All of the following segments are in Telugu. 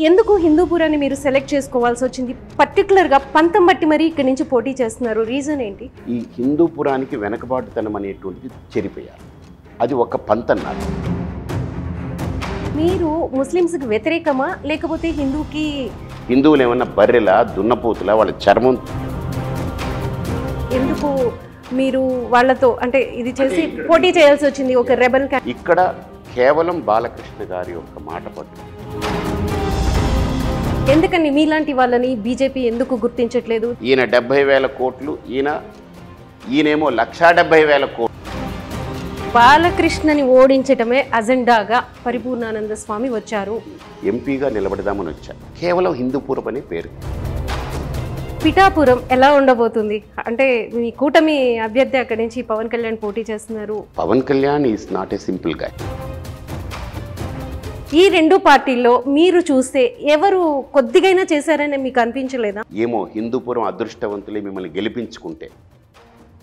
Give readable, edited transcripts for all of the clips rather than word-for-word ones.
ఎందుకు హిందూపురాన్ని మీరు సెలెక్ట్ చేసుకోవాల్సి వచ్చింది? పర్టికులర్గా పంతం బట్టి మరి ఇక్కడి నుంచి పోటీ చేస్తున్నారు, రీజన్ ఏంటి? ఈ హిందూపురానికి వెనకబాటుతనం అనేటువంటిది చెరిపేయాలి. అది ఒక పంతన్నారు. మీరు ముస్లిమ్స్కి వ్యతిరేకమా లేకపోతే హిందువులు ఏమన్నా బర్రెలా దున్నపోతులా వాళ్ళ చర్మం ఎందుకు మీరు వాళ్ళతో అంటే ఇది చేసి పోటీ చేయాల్సి వచ్చింది? ఒక రెబల్ ఇక్కడ కేవలం బాలకృష్ణ గారి యొక్క మాట పట్టు. ఎందుకని మీలాంటి వాళ్ళని బీజేపీ ఎందుకు గుర్తించట్లేదు? ఈయన 70,000 కోట్లు, ఈయనేమో 1,70,000 కోట్లు. బాలకృష్ణని ఓడించటమే అజెండాగా పరిపూర్ణానంద స్వామి వచ్చారు. ఎంపీగా నిలబడదామని వచ్చారు. కేవలం హిందూపురం అనే పేరు. పిఠాపురం ఎలా ఉండబోతుంది? అంటే మీ కూటమి అభ్యర్థి అక్కడి నుంచి పవన్ కళ్యాణ్ పోటీ చేస్తున్నారు. Pawan Kalyan is not a simple guy. ఈ రెండు పార్టీల్లో మీరు చూస్తే ఎవరు కొద్దిగైనా చేశారని మీకు అనిపించలేదా? ఏమో హిందూపురం అదృష్టవంతులే మిమ్మల్ని గెలిపించుకుంటే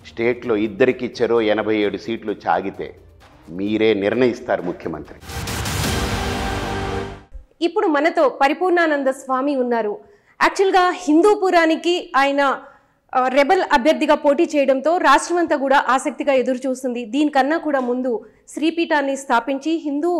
స్టేట్లో ఇద్దరికి ఇచ్చారో 87 సీట్లు చాగితే మీరే నిర్ణయిస్తారు ముఖ్యమంత్రి. ఇప్పుడు మనతో పరిపూర్ణానంద స్వామి ఉన్నారు. యాక్చువల్గా హిందూపురానికి ఆయన రెబల్ అభ్యర్థిగా పోటీ చేయడంతో రాష్ట్రం అంతా కూడా ఆసక్తిగా ఎదురు చూస్తుంది. దీనికన్నా కూడా ముందు శ్రీపీఠాన్ని స్థాపించి హిందూ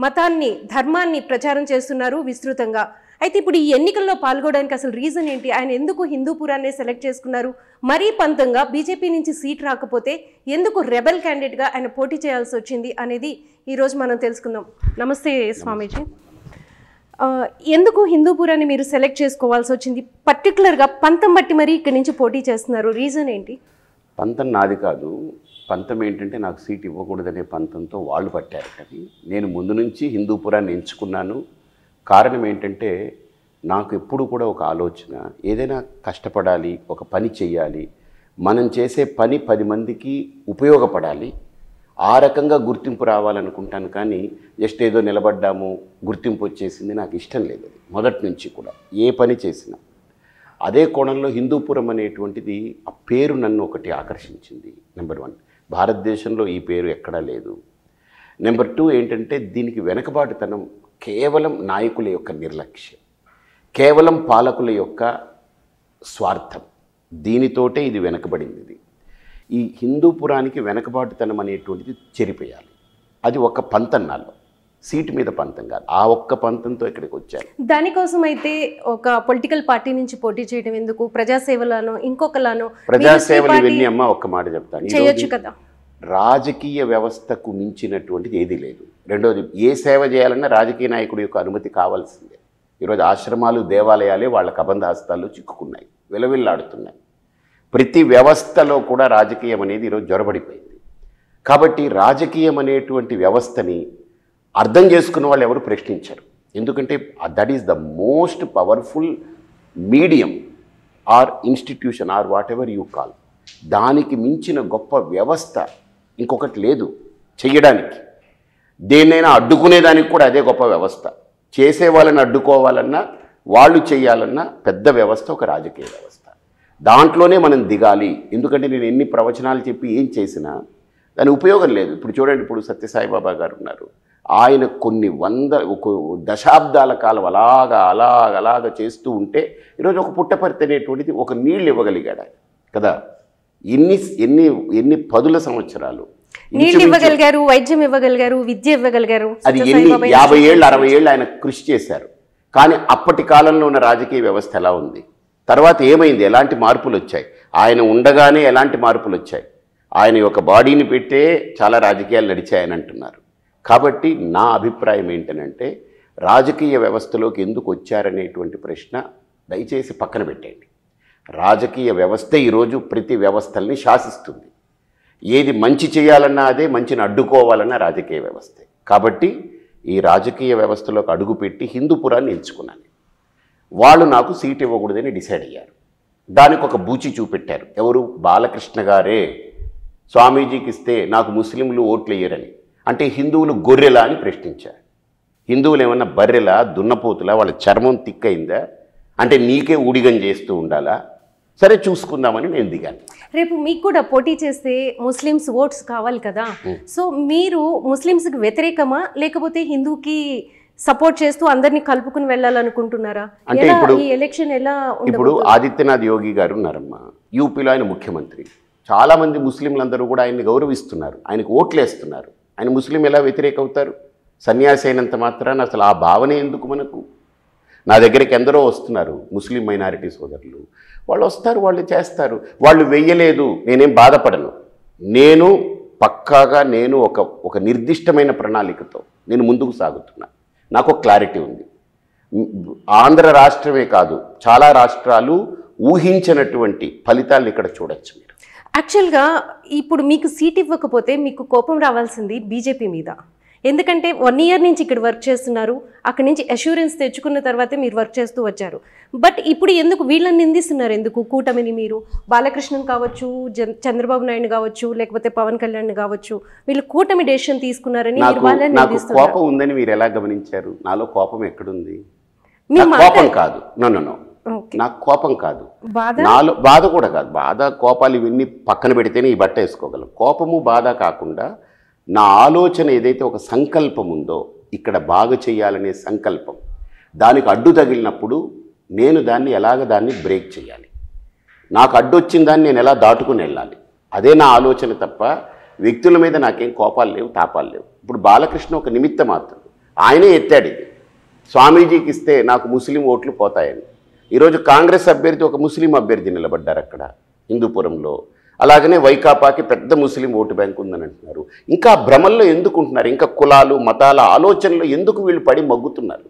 మతాన్ని ధర్మాన్ని ప్రచారం చేస్తున్నారు విస్తృతంగా. అయితే ఇప్పుడు ఈ ఎన్నికల్లో పాల్గొనడానికి అసలు రీజన్ ఏంటి? ఆయన ఎందుకు హిందూపురాన్ని సెలెక్ట్ చేసుకున్నారు? మరీ పంతంగా బీజేపీ నుంచి సీట్ రాకపోతే ఎందుకు రెబల్ క్యాండిడేట్గా ఆయన పోటీ చేయాల్సి వచ్చింది అనేది ఈరోజు మనం తెలుసుకుందాం. నమస్తే స్వామీజీ. ఎందుకు హిందూపురాన్ని మీరు సెలెక్ట్ చేసుకోవాల్సి వచ్చింది? పర్టికులర్గా పంతం బట్టి మరి ఇక్కడి నుంచి పోటీ చేస్తున్నారు, రీజన్ ఏంటి? పంతం నాది కాదు. పంతం ఏంటంటే నాకు సీట్ ఇవ్వకూడదనే పంతంతో వాళ్ళు పట్టారు. కానీ నేను ముందు నుంచి హిందూపురాన్ని ఎంచుకున్నాను. కారణం ఏంటంటే నాకు ఎప్పుడు కూడా ఒక ఆలోచన, ఏదైనా కష్టపడాలి, ఒక పని చెయ్యాలి, మనం చేసే పని 10 మందికి ఉపయోగపడాలి, ఆ రకంగా గుర్తింపు రావాలనుకుంటాను. కానీ జస్ట్ ఏదో నిలబడ్డాము గుర్తింపు వచ్చేసింది నాకు ఇష్టం లేదు. అది మొదటి నుంచి కూడా ఏ పని చేసినా అదే కోణంలో హిందూపురం అనేటువంటిది ఆ పేరు నన్ను ఒకటి ఆకర్షించింది. నెంబర్ 1, భారతదేశంలో ఈ పేరు ఎక్కడా లేదు. నెంబర్ 2 ఏంటంటే దీనికి వెనకబాటుతనం కేవలం నాయకుల యొక్క నిర్లక్ష్యం, కేవలం పాలకుల యొక్క స్వార్థం, దీనితోటే ఇది వెనకబడింది. ఈ హిందూపురానికి వెనకబాటుతనం అనేటువంటిది చెరిపేయాలి. అది ఒక పంతన్నాలో, సీటు మీద పంతం కాదు. ఆ ఒక్క పంతంతో ఇక్కడికి వచ్చారు. దానికోసం అయితే ఒక పొలిటికల్ పార్టీ నుంచి పోటీ చేయడం ఎందుకు? ప్రజాసేవలను ఇంకొకలానో ప్రజాసేవలు ఇవన్నీ అమ్మ ఒక్క మాట చెప్తాను, చేయొచ్చు కదా. రాజకీయ వ్యవస్థకు మించినటువంటిది ఏది లేదు. రెండోది, ఏ సేవ చేయాలన్నా రాజకీయ నాయకుడి యొక్క అనుమతి కావాల్సిందే. ఈరోజు ఆశ్రమాలు దేవాలయాలే వాళ్ళ కబంధ హస్తాల్లో చిక్కుకున్నాయి, విలవిల్లాడుతున్నాయి. ప్రతి వ్యవస్థలో కూడా రాజకీయం అనేది ఈరోజు జొరబడిపోయింది. కాబట్టి రాజకీయం అనేటువంటి వ్యవస్థని అర్థం చేసుకున్న వాళ్ళు ఎవరు ప్రశ్నించరు. ఎందుకంటే that is the most powerful medium or institution or what ever you call. దానికి మించిన గొప్ప వ్యవస్థ ఇంకొకటి లేదు చెయ్యడానికి. దేన్నైనా అడ్డుకునేదానికి కూడా అదే గొప్ప వ్యవస్థ. చేసే వాళ్ళని అడ్డుకోవాలన్నా, వాళ్ళు చేయాలన్నా పెద్ద వ్యవస్థ ఒక రాజకీయ వ్యవస్థ. దాంట్లోనే మనం దిగాలి. ఎందుకంటే నేను ఎన్ని ప్రవచనాలు చెప్పి ఏం చేసినా దాని ఉపయోగం లేదు. ఇప్పుడు చూడండి, ఇప్పుడు సత్యసాయిబాబా గారు ఉన్నారు. ఆయన కొన్ని దశాబ్దాల కాలం అలాగ చేస్తూ ఉంటే ఈరోజు ఒక పుట్టపర్తి అనేటువంటిది ఒక నీళ్ళు ఇవ్వగలిగాడు ఆయన కదా. ఎన్ని 10 సంవత్సరాలు నీళ్ళు ఇవ్వగలిగారు, వైద్యం ఇవ్వగలిగారు, విద్య ఇవ్వగలిగారు. అది 50 ఏళ్ళు 60 ఏళ్ళు ఆయన కృషి చేశారు. కానీ అప్పటి కాలంలో ఉన్న రాజకీయ వ్యవస్థ ఎలా ఉంది? తర్వాత ఏమైంది? ఎలాంటి మార్పులు వచ్చాయి? ఆయన ఉండగానే ఎలాంటి మార్పులు వచ్చాయి? ఆయన యొక్క బాడీని పెట్టే చాలా రాజకీయాలు నడిచాయని అంటున్నారు. కాబట్టి నా అభిప్రాయం ఏంటనంటే రాజకీయ వ్యవస్థలోకి ఎందుకు వచ్చారనేటువంటి ప్రశ్న దయచేసి పక్కన పెట్టండి. రాజకీయ వ్యవస్థ ఈరోజు ప్రతి వ్యవస్థల్ని శాసిస్తుంది. ఏది మంచి చేయాలన్నా అదే, మంచిని అడ్డుకోవాలన్నా రాజకీయ వ్యవస్థే. కాబట్టి ఈ రాజకీయ వ్యవస్థలోకి అడుగుపెట్టి హిందూపురాన్ని ఎంచుకున్నాను. వాళ్ళు నాకు సీట్ ఇవ్వకూడదని డిసైడ్ అయ్యారు. దానికి ఒక బూచి చూపెట్టారు. ఎవరు? బాలకృష్ణ గారే. స్వామీజీకి ఇస్తే నాకు ముస్లింలు ఓట్లు వేయరని. అంటే హిందువులు గొర్రెలా అని ప్రశ్నించారు. హిందువులు ఏమన్నా బర్రెలా దున్నపోతులా? వాళ్ళ చర్మం తిక్కయిందా? అంటే నీకే ఊడిగం చేస్తూ ఉండాలా? సరే చూసుకుందామని నేను దిగాను. రేపు మీకు కూడా పోటీ చేస్తే ముస్లిమ్స్ ఓట్స్ కావాలి కదా. సో మీరు ముస్లిమ్స్కి వ్యతిరేకమా లేకపోతే సపోర్ట్ చేస్తూ అందరినీ కలుపుకుని వెళ్ళాలనుకుంటున్నారా? అంటే ఎలా ఇప్పుడు ఈ ఎలక్షన్ ఎలా ఇప్పుడు ఆదిత్యనాథ్ యోగి గారు ఉన్నారమ్మా, యూపీలో ఆయన ముఖ్యమంత్రి. చాలామంది ముస్లింలందరూ కూడా ఆయన్ని గౌరవిస్తున్నారు, ఆయనకు ఓట్లు వేస్తున్నారు. ఆయన ముస్లిం ఎలా వ్యతిరేక అవుతారు? సన్యాసి అయినంత మాత్రాన అసలు ఆ భావనే ఎందుకు మనకు? నా దగ్గరికి ఎందరో వస్తున్నారు ముస్లిం మైనారిటీ సోదరులు, వాళ్ళు వస్తారు, వాళ్ళు చేస్తారు. వాళ్ళు వెయ్యలేదు, నేనేం బాధపడను. నేను పక్కాగా నేను ఒక నిర్దిష్టమైన ప్రణాళికతో నేను ముందుకు సాగుతున్నా. నాకు ఒక క్లారిటీ ఉంది. ఆంధ్ర రాష్ట్రమే కాదు, చాలా రాష్ట్రాలు ఊహించినటువంటి ఫలితాలను ఇక్కడ చూడొచ్చు మీరు. యాక్చువల్గా ఇప్పుడు మీకు సీట్ ఇవ్వకపోతే మీకు కోపం రావాల్సింది బీజేపీ మీద. ఎందుకంటే 1 year నుంచి ఇక్కడ వర్క్ చేస్తున్నారు, అక్కడి నుంచి అష్యూరెన్స్ తెచ్చుకున్న తర్వాతే మీరు వర్క్ చేస్తూ వచ్చారు. బట్ ఇప్పుడు ఎందుకు వీళ్ళని నిందిస్తున్నారు? ఎందుకు కూటమిని? మీరు బాలకృష్ణన్ కావచ్చు, చంద్రబాబు నాయుడు కావచ్చు, లేకపోతే పవన్ కళ్యాణ్ కావచ్చు, వీళ్ళు కూటమి డెసిషన్ తీసుకున్నారని మీరు వాళ్ళని నాకు నిందిస్తున్నారు. కోపం ఉందని మీరు ఎలా గమనించారు? నాలో కోపం ఎక్కడుంది? మీ కోపం కాదు, నో నాకు కోపం కాదు, నాలో బాధ కూడా కాదు. బాధ కోపాలు ఇవన్నీ పక్కన పెడితేనే ఈ బట్ట వేసుకోగలం. కోపము బాధ కాకుండా నా ఆలోచన ఏదైతే ఒక సంకల్పం ఉందో, ఇక్కడ బాగా చేయాలనే సంకల్పం, దానికి అడ్డు తగిలినప్పుడు నేను దాన్ని బ్రేక్ చేయాలి. నాకు అడ్డు వచ్చిన దాన్ని నేను ఎలా దాటుకుని వెళ్ళాలి, అదే నా ఆలోచన తప్ప వ్యక్తుల మీద నాకేం కోపాలు లేవు, తాపాలు లేవు. ఇప్పుడు బాలకృష్ణ ఒక నిమిత్త మాత్రం, ఆయనే ఎత్తాడు ఇది. స్వామీజీకి ఇస్తే నాకు ముస్లిం ఓట్లు పోతాయని. ఈరోజు కాంగ్రెస్ అభ్యర్థి ఒక ముస్లిం అభ్యర్థి నిలబడ్డారు అక్కడ హిందూపురంలో. అలాగనే వైకాపాకి పెద్ద ముస్లిం ఓటు బ్యాంక్ ఉందని అంటున్నారు. ఇంకా భ్రమల్లో ఎందుకు ఉంటున్నారు? ఇంకా కులాలు మతాల ఆలోచనలో ఎందుకు వీళ్ళు పడి మగ్గుతున్నారు?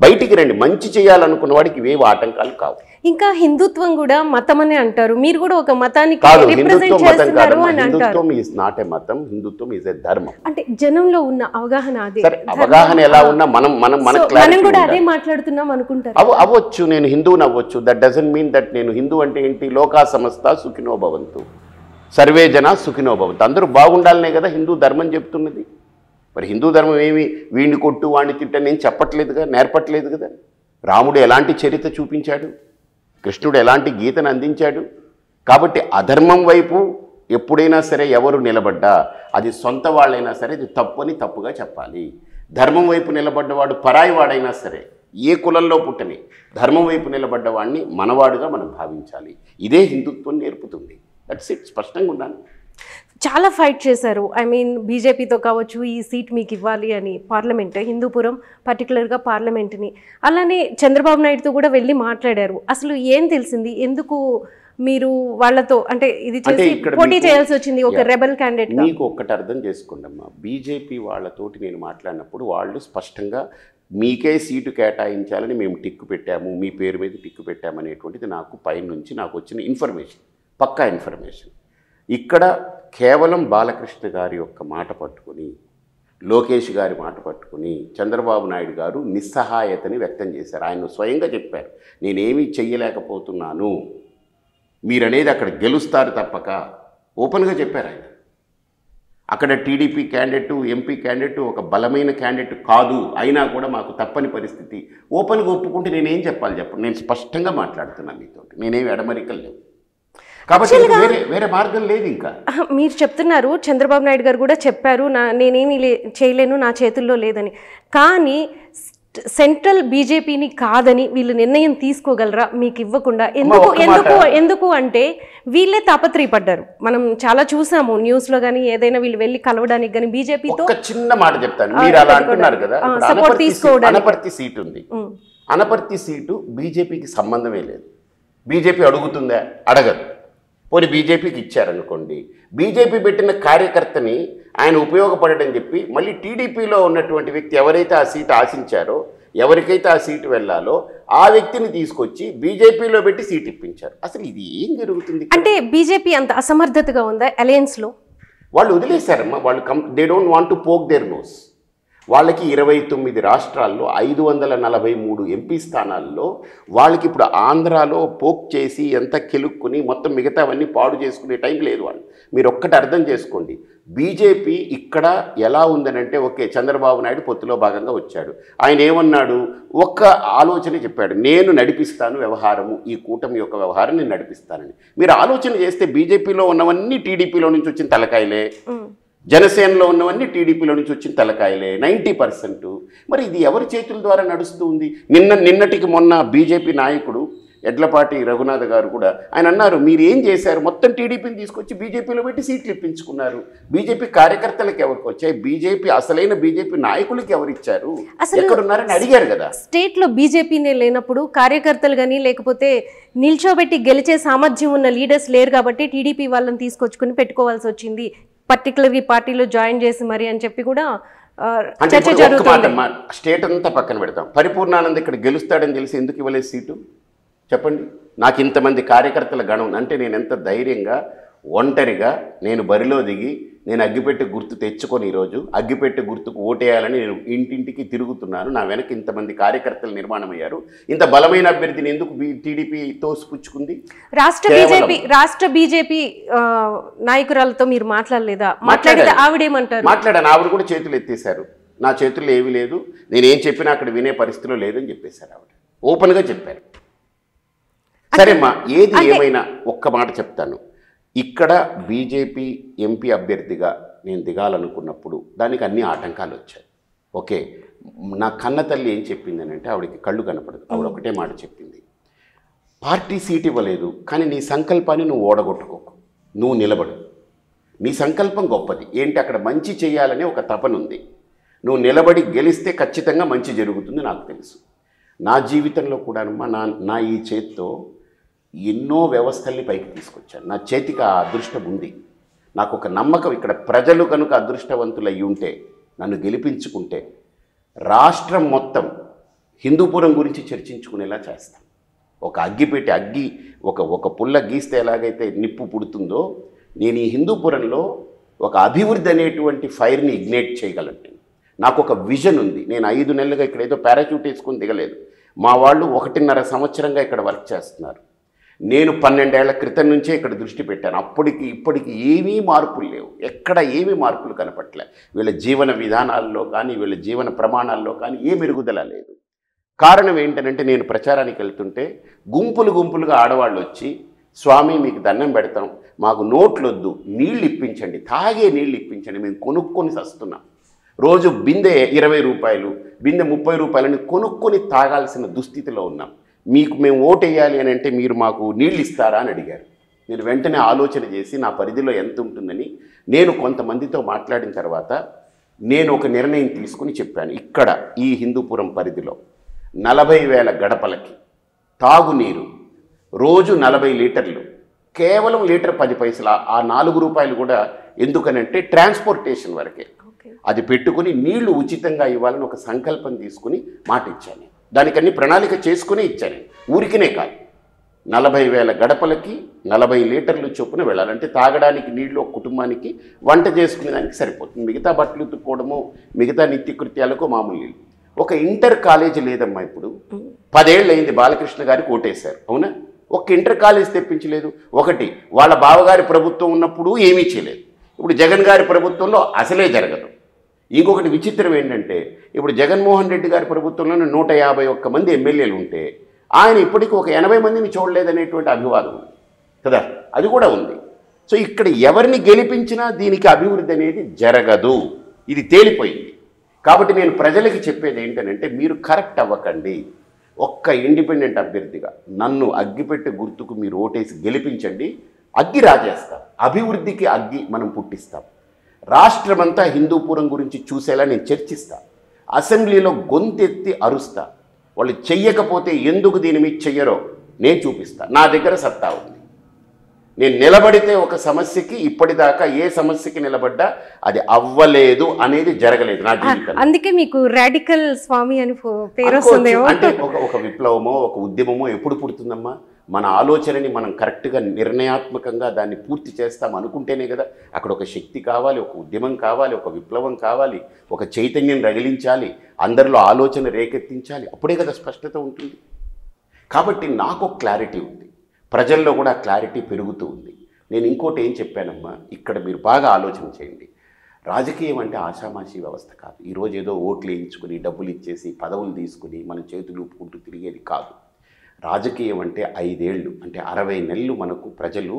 బయటికి రండి. మంచి చేయాలనుకున్న వాడికి ఇవేవి ఆటంకాలు కావు. ఇంకా హిందుత్వం కూడా మతం అని అంటారు, మీరు కూడా ఒక మతానికి కాదు. రిప్రజెంట్ హిందుత్వం మతం చేస్తున్నారు కాదు. అని అంటారు. హిందుత్వం ఈజ్ నాట్ ఏ మతం, హిందుత్వం ఈజ్ ఏ ధర్మం. అంటే జనంలో ఉన్న అవగాహన అదే. సరే, అవగాహన ఎలా ఉన్నా మనం కూడా అదే మాట్లాడుతున్నాం అనుకుంటారు. అవ్వచ్చు, నేను హిందువుని అవ్వచ్చు. దట్ డజంట్ మీన్ దట్ నేను హిందూ అంటే ఏంటి? లోకా సమస్త సుఖినో భవంతు, సర్వే జన సుఖినో భవంతు, అందరూ బాగుండాలనే కదా హిందూ ధర్మం చెప్తున్నది. మరి హిందూ ధర్మం ఏమి వీడిని కొట్టు వాడిని తిట్టని నేను చెప్పట్లేదుగా, నేర్పట్లేదు కదా. రాముడు ఎలాంటి చరిత్ర చూపించాడు, కృష్ణుడు ఎలాంటి గీతను అందించాడు. కాబట్టి అధర్మం వైపు ఎప్పుడైనా సరే ఎవరు నిలబడ్డా, అది సొంత వాళ్ళైనా సరే అది తప్పని తప్పుగా చెప్పాలి. ధర్మం వైపు నిలబడ్డవాడు పరాయి వాడైనా సరే, ఏ కులంలో పుట్టని, ధర్మం వైపు నిలబడ్డవాడిని మనవాడుగా మనం భావించాలి. ఇదే హిందుత్వం నేర్పుతుంది. That's it. స్పష్టంగా ఉన్నాను. చాలా ఫైట్ చేశారు. ఐ మీన్ బీజేపీతో కావచ్చు, ఈ సీట్ మీకు ఇవ్వాలి అని, పార్లమెంట్ హిందూపురం పర్టికులర్గా పార్లమెంట్ని. అలానే చంద్రబాబు నాయుడుతో కూడా వెళ్ళి మాట్లాడారు. అసలు ఏం తెలిసింది? ఎందుకు మీరు వాళ్ళతో అంటే ఇది చేసి పోటీ చేయాల్సి వచ్చింది ఒక రెబల్ క్యాండిడేట్? మీకు ఒక్కటి అర్థం చేసుకోండి అమ్మా, బీజేపీ వాళ్ళతోటి నేను మాట్లాడినప్పుడు వాళ్ళు స్పష్టంగా మీకే సీటు కేటాయించాలని మేము టిక్కు పెట్టాము, మీ పేరు మీద టిక్కు పెట్టామనేటువంటిది నాకు పైనుంచి నాకు వచ్చిన ఇన్ఫర్మేషన్, పక్కా ఇన్ఫర్మేషన్. ఇక్కడ కేవలం బాలకృష్ణ గారి యొక్క మాట పట్టుకుని, లోకేష్ గారి మాట పట్టుకుని చంద్రబాబు నాయుడు గారు నిస్సహాయతని వ్యక్తం చేశారు. ఆయన స్వయంగా చెప్పారు, నేనేమీ చెయ్యలేకపోతున్నాను, మీరనేది అక్కడ గెలుస్తారు తప్పక, ఓపెన్గా చెప్పారు ఆయన. అక్కడ టీడీపీ క్యాండిడేటు, ఎంపీ క్యాండిడేటు ఒక బలమైన క్యాండిడేట్ కాదు, అయినా కూడా మాకు తప్పని పరిస్థితి. ఓపెన్గా ఒప్పుకుంటే నేనేం చెప్పాలి చెప్పండి? నేను స్పష్టంగా మాట్లాడుతున్నాను మీతో, నేనేమి ఎడమరికలు లేవు. కాబట్టి వేరే మార్గం లేదు. ఇంకా మీరు చెప్తున్నారు, చంద్రబాబు నాయుడు గారు కూడా చెప్పారు నేనేమి చేయలేను, నా చేతుల్లో లేదని. కానీ సెంట్రల్ బీజేపీని కాదని వీళ్ళు నిర్ణయం తీసుకోగలరా మీకు ఇవ్వకుండా? ఎందుకు అంటే వీళ్ళే తాపత్రయపడ్డారు. మనం చాలా చూసాము న్యూస్లో కానీ, ఏదైనా వీళ్ళు వెళ్ళి కలవడానికి కానీ బీజేపీతో. ఒక చిన్న మాట చెప్తాను, మీరు అలా అంటున్నారు కదా, సపోర్ట్ తీసుకోవడానికి అనపర్తి సీటు ఉంది. అనపర్తి సీటు బీజేపీకి సంబంధమే లేదు. బీజేపీ అడుగుతుందా? అడగదు. పోనీ బీజేపీకి ఇచ్చారనుకోండి, బీజేపీ పెట్టిన కార్యకర్తని ఆయన ఉపయోగపడని చెప్పి మళ్ళీ టీడీపీలో ఉన్నటువంటి వ్యక్తి ఎవరైతే ఆ సీటు ఆశించారో, ఎవరికైతే ఆ సీటు వెళ్ళాలో ఆ వ్యక్తిని తీసుకొచ్చి బీజేపీలో పెట్టి సీట్ ఇప్పించారు. అసలు ఇది ఏం జరుగుతుంది? అంటే బీజేపీ అంత అసమర్థతగా ఉందా అలయన్స్లో? వాళ్ళు వదిలేశారమ్మా. వాళ్ళు they don't want to poke their nose. వాళ్ళకి 29 రాష్ట్రాల్లో 543 ఎంపీ స్థానాల్లో వాళ్ళకి ఇప్పుడు ఆంధ్రాలో పోక్ చేసి ఎంత కెలుక్కుని మొత్తం మిగతావన్నీ పాడు చేసుకునే టైం లేదు వాళ్ళు. మీరు ఒక్కటి అర్థం చేసుకోండి, బీజేపీ ఇక్కడ ఎలా ఉందనంటే, ఓకే చంద్రబాబు నాయుడు పొత్తులో భాగంగా వచ్చాడు, ఆయన ఏమన్నాడు? ఒక్క ఆలోచన చెప్పాడు, నేను నడిపిస్తాను వ్యవహారము, ఈ కూటమి యొక్క వ్యవహారం నేను నడిపిస్తానని. మీరు ఆలోచన చేస్తే బీజేపీలో ఉన్నవన్నీ టీడీపీలో నుంచి వచ్చిన తలకాయలే. జనసేనలో ఉన్నవన్నీ టీడీపీలో నుంచి వచ్చిన తలకాయలే 90%. మరి ఇది ఎవరి చేతుల ద్వారా నడుస్తూ ఉంది? నిన్నటికి మొన్న బీజేపీ నాయకుడు ఎడ్లపాటి రఘునాథ్ గారు కూడా ఆయన అన్నారు, మీరు ఏం చేశారు, మొత్తం టీడీపీని తీసుకొచ్చి బీజేపీలో పెట్టి సీట్లు ఇప్పించుకున్నారు. బీజేపీ కార్యకర్తలకు ఎవరికి వచ్చాయి? అసలైన బీజేపీ నాయకులకి ఎవరిచ్చారు, ఎక్కడున్నారని అడిగారు కదా. స్టేట్లో బీజేపీనే లేనప్పుడు కార్యకర్తలు కానీ లేకపోతే నిల్చోబెట్టి గెలిచే సామర్థ్యం ఉన్న లీడర్స్ లేరు కాబట్టి టీడీపీ వాళ్ళని తీసుకొచ్చుకుని పెట్టుకోవాల్సి వచ్చింది, పర్టికులర్గా పార్టీలో జాయిన్ చేసి మరి అని చెప్పి కూడా చర్చ జరుగుతుంది. స్టేట్ అంతా పక్కన పెడతాం, పరిపూర్ణానంద్ ఇక్కడ గెలుస్తాడని తెలిసి ఎందుకు ఇవ్వలేదు సీటు చెప్పండి? నాకు ఇంతమంది కార్యకర్తల గణం అంటే నేను ఎంత ధైర్యంగా ఒంటరిగా నేను బరిలో దిగి నేను అగ్గిపెట్టి గుర్తు తెచ్చుకొని ఈరోజు అగ్గిపెట్టి గుర్తుకు ఓటేయాలని నేను ఇంటింటికి తిరుగుతున్నాను. నా వెనక ఇంతమంది కార్యకర్తలు నిర్మాణం అయ్యారు. ఇంత బలమైన అభ్యర్థిని ఎందుకు టీడీపీ తోసిపుచ్చుకుంది? రాష్ట్ర బీజేపీ నాయకురాలతో మీరు మాట్లాడలేదా? మాట్లాడితే ఆవిడేమంటారు? మాట్లాడాను, ఆవిడ కూడా చేతులు ఎత్తేశారు. నా చేతుల్లో ఏమీ లేదు, నేనేం చెప్పినా అక్కడ వినే పరిస్థితిలో లేదని చెప్పేశారు. ఆవిడ ఓపెన్గా చెప్పారు. సరేమ్మా, ఏది ఏమైనా ఒక్క మాట చెప్తాను. ఇక్కడ బీజేపీ ఎంపీ అభ్యర్థిగా నేను దిగాలనుకున్నప్పుడు దానికి అన్ని ఆటంకాలు వచ్చాయి. ఓకే, నా కన్న తల్లి ఏం చెప్పిందని అంటే, ఆవిడకి కళ్ళు కనపడదు, ఆవిడ ఒకటే మాట చెప్పింది, పార్టీ సీట్ ఇవ్వలేదు కానీ నీ సంకల్పాన్ని నువ్వు ఓడగొట్టుకోకు, నువ్వు నిలబడు, నీ సంకల్పం గొప్పది, ఏంటి అక్కడ మంచి చేయాలనే ఒక తపన ఉంది, నువ్వు నిలబడి గెలిస్తే ఖచ్చితంగా మంచి జరుగుతుంది. నాకు తెలుసు నా జీవితంలో కూడా నా ఈ చేత్తో ఎన్నో వ్యవస్థల్ని పైకి తీసుకొచ్చాను. నా చేతికి ఆ అదృష్టం ఉంది. నాకు ఒక నమ్మకం, ఇక్కడ ప్రజలు కనుక అదృష్టవంతులు అయి ఉంటే, నన్ను గెలిపించుకుంటే రాష్ట్రం మొత్తం హిందూపురం గురించి చర్చించుకునేలా చేస్తాను. ఒక అగ్గి ఒక పుల్ల గీస్తే ఎలాగైతే నిప్పు పుడుతుందో, నేను ఈ హిందూపురంలో ఒక అభివృద్ధి అనేటువంటి ఫైర్ని ఇగ్నైట్ చేయగలను. నాకు ఒక విజన్ ఉంది. నేను 5 నెలలుగా ఇక్కడ ఏదో పారాచూట్ వేసుకొని దిగలేదు. మా వాళ్ళు 1.5 సంవత్సరంగా ఇక్కడ వర్క్ చేస్తున్నారు. నేను 12 ఏళ్ల క్రితం నుంచే ఇక్కడ దృష్టి పెట్టాను. అప్పటికి ఇప్పటికి ఏమీ మార్పులు లేవు, ఎక్కడ ఏమీ మార్పులు కనపట్లే. వీళ్ళ జీవన విధానాల్లో కానీ వీళ్ళ జీవన ప్రమాణాల్లో కానీ ఏ మెరుగుదల లేదు. కారణం ఏంటంటే, నేను ప్రచారానికి వెళ్తుంటే గుంపులుగా ఆడవాళ్ళు వచ్చి, స్వామి మీకు దండం పెడతాం, మాకు నోట్లొద్దు, నీళ్ళు ఇప్పించండి, తాగే నీళ్ళు ఇప్పించండి, మేము కొనుక్కొని వస్తున్నాం. రోజు బిందె 20 రూపాయలు, బిందె 30 రూపాయలని కొనుక్కొని తాగాల్సిన దుస్థితిలో ఉన్నాం. మేము ఓటేయాలి అని అంటే మీరు మాకు నీళ్ళు ఇస్తారా అని అడిగారు. నేను వెంటనే ఆలోచన చేసి నా పరిధిలో ఎంత ఉంటుందని నేను కొంతమందితో మాట్లాడిన తర్వాత నేను ఒక నిర్ణయం తీసుకుని చెప్పాను. ఇక్కడ ఈ హిందూపురం పరిధిలో 40,000 గడపలకి తాగునీరు రోజు 40 లీటర్లు, కేవలం లీటర్ 10 పైసలు, ఆ 4 రూపాయలు కూడా ఎందుకనంటే ట్రాన్స్పోర్టేషన్ వరకే, అది పెట్టుకుని నీళ్లు ఉచితంగా ఇవ్వాలని ఒక సంకల్పం తీసుకుని మాట ఇచ్చాను. దానికన్నీ ప్రణాళిక చేసుకుని ఇచ్చాను, ఊరికినే కాదు. 40,000 గడపలకి 40 లీటర్లు చొప్పున వెళ్ళాలంటే తాగడానికి నీళ్లు ఒక కుటుంబానికి, వంట చేసుకునే దానికి సరిపోతుంది. మిగతా బట్టలు ఉతుక్కోవడము, మిగతా నిత్యకృత్యాలకు మామూలు నీళ్ళు. ఒక ఇంటర్ కాలేజీ లేదమ్మా. ఇప్పుడు 10 ఏళ్ళు అయింది బాలకృష్ణ గారికి ఓటేశారు, అవునా? ఒక ఇంటర్ కాలేజ్ తెప్పించలేదు. ఒకటి, వాళ్ళ బావగారి ప్రభుత్వం ఉన్నప్పుడు ఏమీ చేయలేదు. ఇప్పుడు జగన్ గారి ప్రభుత్వంలో అసలే జరగదు. ఇంకొకటి విచిత్రం ఏంటంటే, ఇప్పుడు జగన్మోహన్ రెడ్డి గారి ప్రభుత్వంలోనే 151 మంది ఎమ్మెల్యేలు ఉంటే ఆయన ఇప్పటికీ ఒక 80 మందిని చూడలేదనేటువంటి అభివాదం ఉంది కదా, అది కూడా ఉంది. సో ఇక్కడ ఎవరిని గెలిపించినా దీనికి అభివృద్ధి అనేది జరగదు, ఇది తేలిపోయింది. కాబట్టి నేను ప్రజలకి చెప్పేది ఏంటంటే, మీరు కరెక్ట్ అవ్వకండి. ఒక్క ఇండిపెండెంట్ అభ్యర్థిగా నన్ను అగ్గిపెట్టే గుర్తుకు మీరు ఓటేసి గెలిపించండి. అగ్గి రాజేస్తాం, అభివృద్ధికి అగ్గి మనం పుట్టిస్తాం. రాష్ట్రమంతా హిందూపురం గురించి చూసేలా నేను చర్చిస్తా, అసెంబ్లీలో గొంతెత్తి అరుస్తా. వాళ్ళు చెయ్యకపోతే ఎందుకు దీని మీద చెయ్యరో నేను చూపిస్తా. నా దగ్గర సత్తా ఉంది. నేను నిలబడితే ఒక సమస్యకి, ఇప్పటిదాకా ఏ సమస్యకి నిలబడ్డా అది అవ్వలేదు అనేది జరగలేదు నా జీవితంలో. అందుకే మీకు రాడికల్ స్వామి అని పేరు వస్తుంది. అంటే ఒక విప్లవమో ఒక ఉద్యమమో ఎప్పుడు పుడుతుందమ్మా? మన ఆలోచనని మనం కరెక్ట్గా నిర్ణయాత్మకంగా దాన్ని పూర్తి చేస్తాం అనుకుంటేనే కదా. అక్కడ ఒక శక్తి కావాలి, ఒక ఉద్యమం కావాలి, ఒక విప్లవం కావాలి, ఒక చైతన్యం రగిలించాలి, అందరిలో ఆలోచన రేకెత్తించాలి, అప్పుడే కదా స్పష్టత ఉంటుంది. కాబట్టి నాకు క్లారిటీ ఉంది, ప్రజల్లో కూడా క్లారిటీ పెరుగుతూ ఉంది. నేను ఇంకోటి ఏం చెప్పానమ్మా, ఇక్కడ మీరు బాగా ఆలోచన చేయండి. రాజకీయం అంటే ఆషామాషి వ్యవస్థ కాదు. ఈరోజు ఏదో ఓట్లు వేయించుకుని డబ్బులు ఇచ్చేసి పదవులు తీసుకుని మనం చేతులు ఊపుకుంటూ తిరిగేది కాదు. రాజకీయం అంటే 5 ఏళ్ళు అంటే 60 నెలలు మనకు ప్రజలు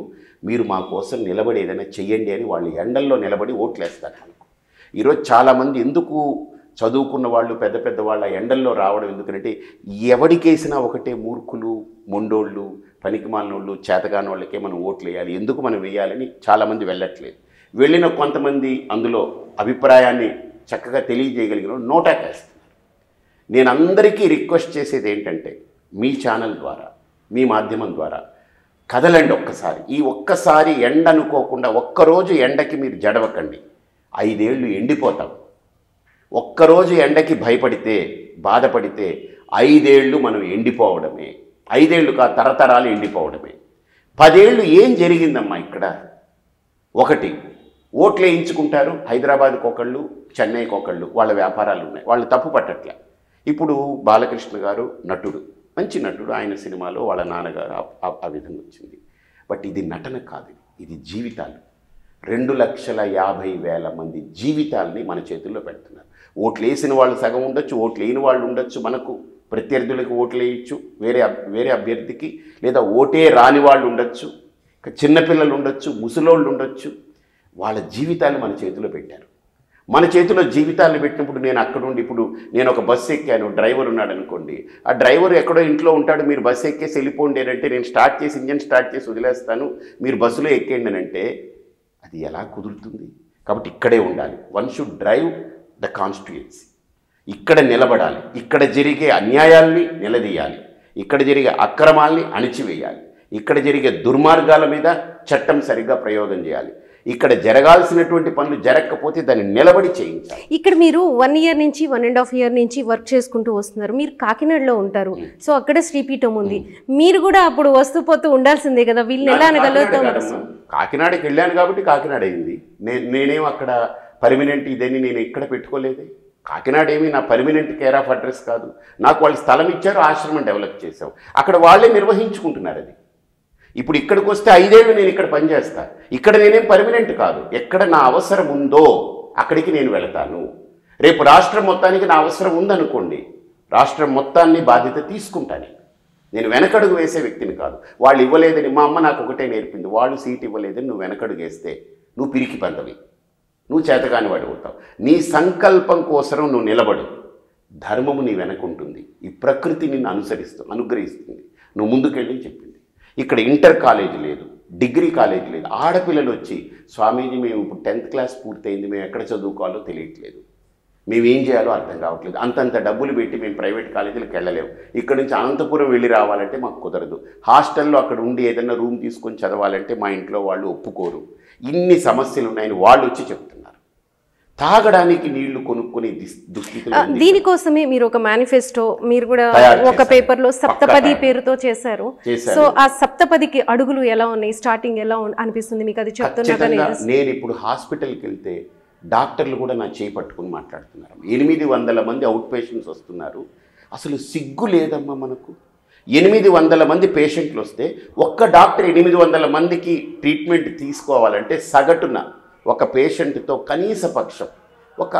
మీరు మా కోసం నిలబడి ఏదైనా చెయ్యండి అని వాళ్ళు ఎండల్లో నిలబడి ఓట్లేస్తారు మనకు. ఈరోజు చాలామంది ఎందుకు చదువుకున్న వాళ్ళు పెద్ద పెద్ద వాళ్ళ ఎండల్లో రావడం ఎందుకంటే ఎవడికేసినా ఒకటే మూర్ఖులు, మొండోళ్ళు, పనికిమాలినోళ్ళు, చేతగాని వాళ్ళకే మనం ఓట్లు వేయాలి, ఎందుకు మనం వేయాలని చాలామంది వెళ్ళట్లేదు. వెళ్ళిన కొంతమంది అందులో అభిప్రాయాన్ని చక్కగా తెలియజేయగలిగిన నోటాకేస్తున్నారు. నేను అందరికీ రిక్వెస్ట్ చేసేది ఏంటంటే మీ ఛానల్ ద్వారా, మీ మాధ్యమం ద్వారా కదలండి ఒక్కసారి. ఈ ఒక్కసారి ఎండ అనుకోకుండా ఒక్కరోజు ఎండకి మీరు జడవకండి. 5 ఏళ్ళు ఎండిపోతాం. ఒక్కరోజు ఎండకి భయపడితే, బాధపడితే 5 ఏళ్ళు మనం ఎండిపోవడమే. 5 ఏళ్ళు కా తరతరాలు ఎండిపోవడమే. 10 ఏళ్ళు ఏం జరిగిందమ్మా ఇక్కడ? ఒకటి, ఓట్లు వేయించుకుంటారు. హైదరాబాద్కి ఒకళ్ళు, చెన్నైకి ఒకళ్ళు, వాళ్ళ వ్యాపారాలు ఉన్నాయి, వాళ్ళు తప్పు పట్టట్లే. ఇప్పుడు బాలకృష్ణ గారు నటుడు, మంచి నటుడు, ఆయన సినిమాలో వాళ్ళ నాన్నగారు ఆ విధంగా వచ్చింది. బట్ ఇది నటన కాదు, ఇది జీవితాలు. 2,50,000 మంది జీవితాలని మన చేతుల్లో పెడుతున్నారు. ఓట్లు వేసిన వాళ్ళు సగం ఉండొచ్చు, ఓట్లు వేయని వాళ్ళు ఉండొచ్చు, మనకు ప్రత్యర్థులకు ఓట్లు వేయచ్చు, వేరే అభ్యర్థికి, లేదా ఓటే రాని వాళ్ళు ఉండొచ్చు, చిన్నపిల్లలు ఉండొచ్చు, ముసలోళ్ళు ఉండొచ్చు. వాళ్ళ జీవితాలు మన చేతిలో పెట్టారు. మన చేతిలో జీవితాలను పెట్టినప్పుడు నేను అక్కడ ఉండి, ఇప్పుడు నేను ఒక బస్సు ఎక్కాను, డ్రైవర్ ఉన్నాడు అనుకోండి, ఆ డ్రైవర్ ఎక్కడో ఇంట్లో ఉంటాడు, మీరు బస్సు ఎక్కేసి వెళ్ళిపోండి అంటే నేను స్టార్ట్ చేసి ఇంజన్ స్టార్ట్ చేసి వదిలేస్తాను, మీరు బస్సులో ఎక్కేయండి అని అంటే అది ఎలా కుదురుతుంది? కాబట్టి ఇక్కడే ఉండాలి. One should drive the constituency. ఇక్కడ నిలబడాలి, ఇక్కడ జరిగే అన్యాయాల్ని నిలదీయాలి, ఇక్కడ జరిగే అక్రమాల్ని అణిచివేయాలి, ఇక్కడ జరిగే దుర్మార్గాల మీద చట్టం సరిగ్గా ప్రయోగం చేయాలి, ఇక్కడ జరగాల్సినటువంటి పనులు జరగకపోతే దాన్ని నిలబడి చేయించాలి. ఇక్కడ మీరు 1 ఇయర్ నుంచి 1.5 ఇయర్ నుంచి వర్క్ చేసుకుంటూ వస్తున్నారు. మీరు కాకినాడలో ఉంటారు, సో అక్కడ శ్రీపీఠం ఉంది. మీరు కూడా అప్పుడు వస్తూ పోతూ ఉండాల్సిందే కదా, వీళ్ళని ఎలా అనగలుగుతాం? కాకినాడకి వెళ్ళాను కాబట్టి కాకినాడ అయింది. నేనేం అక్కడ పర్మినెంట్ ఇదని నేను ఎక్కడ పెట్టుకోలేదు. కాకినాడ ఏమి నా పర్మినెంట్ కేర్ ఆఫ్ అడ్రస్ కాదు. నాకు వాళ్ళు స్థలం ఇచ్చారు, ఆశ్రమం డెవలప్ చేశావు, అక్కడ వాళ్ళే నిర్వహించుకుంటున్నారు అది. ఇప్పుడు ఇక్కడికి వస్తే 5 ఏళ్ళు నేను ఇక్కడ పనిచేస్తా. ఇక్కడ నేనేం పర్మనెంట్ కాదు. ఎక్కడ నా అవసరం ఉందో అక్కడికి నేను వెళతాను. రేపు రాష్ట్రం మొత్తానికి నా అవసరం ఉందనుకోండి, రాష్ట్రం మొత్తాన్ని బాధ్యత తీసుకుంటాను. నేను వెనకడుగు వేసే వ్యక్తిని కాదు. వాళ్ళు ఇవ్వలేదని, మా అమ్మ నాకు ఒకటే నేర్పింది, వాళ్ళు సీట్ ఇవ్వలేదని నువ్వు వెనకడుగు వేస్తే నువ్వు పిరికి పందవి, నువ్వు చేతగాని వాడు అవుతావు. నీ సంకల్పం కోసం నువ్వు నిలబడు, ధర్మము నీ వెనకుంటుంది, ఈ ప్రకృతి నిన్ను అనుగ్రహిస్తుంది, నువ్వు ముందుకెళ్ళి చెప్పింది. ఇక్కడ ఇంటర్ కాలేజ్ లేదు, డిగ్రీ కాలేజ్ లేదు. ఆడపిల్లలు వచ్చి, స్వామీజీ మేము ఇప్పుడు 10th క్లాస్ పూర్తయింది, మేము ఎక్కడ చదువుకోవాలో తెలియట్లేదు, మేము ఏం చేయాలో అర్థం కావట్లేదు, అంతంత డబ్బులు పెట్టి మేము ప్రైవేట్ కాలేజీలకు వెళ్ళలేము, ఇక్కడ నుంచి అనంతపురం వెళ్ళి రావాలంటే మాకు కుదరదు, హాస్టల్లో అక్కడ ఉండి ఏదైనా రూమ్ తీసుకొని చదవాలంటే మా ఇంట్లో వాళ్ళు ఒప్పుకోరు, ఇన్ని సమస్యలు ఉన్నాయని వాళ్ళు వచ్చి చెప్తున్నారు. తాగడానికి నీళ్లు కొనుక్కునే దుస్థితులు. దీనికోసమే మీరు ఒక మేనిఫెస్టో మీరు కూడా ఒక పేపర్లో సప్తపది పేరుతో చేశారు. సో ఆ సప్తపదికి అడుగులు ఎలా ఉన్నాయి, స్టార్టింగ్ ఎలా అనిపిస్తుంది మీకు? అది చెప్తున్నా. నేను ఇప్పుడు హాస్పిటల్కి వెళ్తే డాక్టర్లు కూడా నా చేయి పట్టుకుని మాట్లాడుతున్నారు. 800 మంది అవుట్ పేషెంట్స్ వస్తున్నారు. అసలు సిగ్గు లేదమ్మా మనకు. 800 మంది పేషెంట్లు వస్తే ఒక్క డాక్టర్ 800 మందికి ట్రీట్మెంట్ తీసుకోవాలంటే సగటున ఒక పేషెంట్తో కనీస పక్షం ఒక